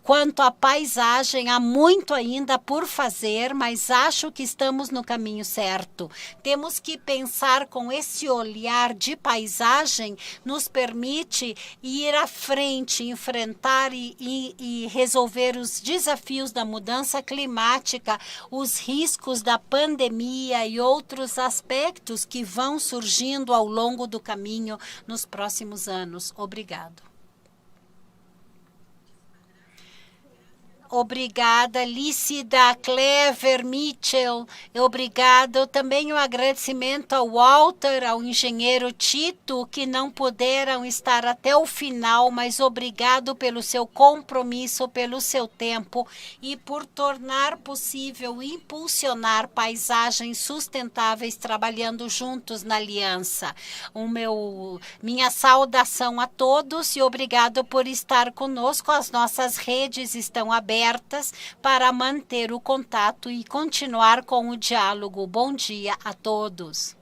Quanto à paisagem, há muito ainda por fazer, mas acho que estamos no caminho certo. Temos que pensar com esse olhar de paisagem, nos permite ir à frente, enfrentar e resolver os desafios da mudança climática, os riscos da pandemia e outros aspectos que vão surgindo ao longo do caminho nos próximos anos. Obrigado. Obrigada, Lícida, Clever, Mitchell. Obrigado. Também um agradecimento ao Walter, ao engenheiro Tito, que não puderam estar até o final, mas obrigado pelo seu compromisso, pelo seu tempo e por tornar possível impulsionar paisagens sustentáveis trabalhando juntos na aliança. Minha saudação a todos e obrigado por estar conosco. As nossas redes estão abertas para manter o contato e continuar com o diálogo. Bom dia a todos.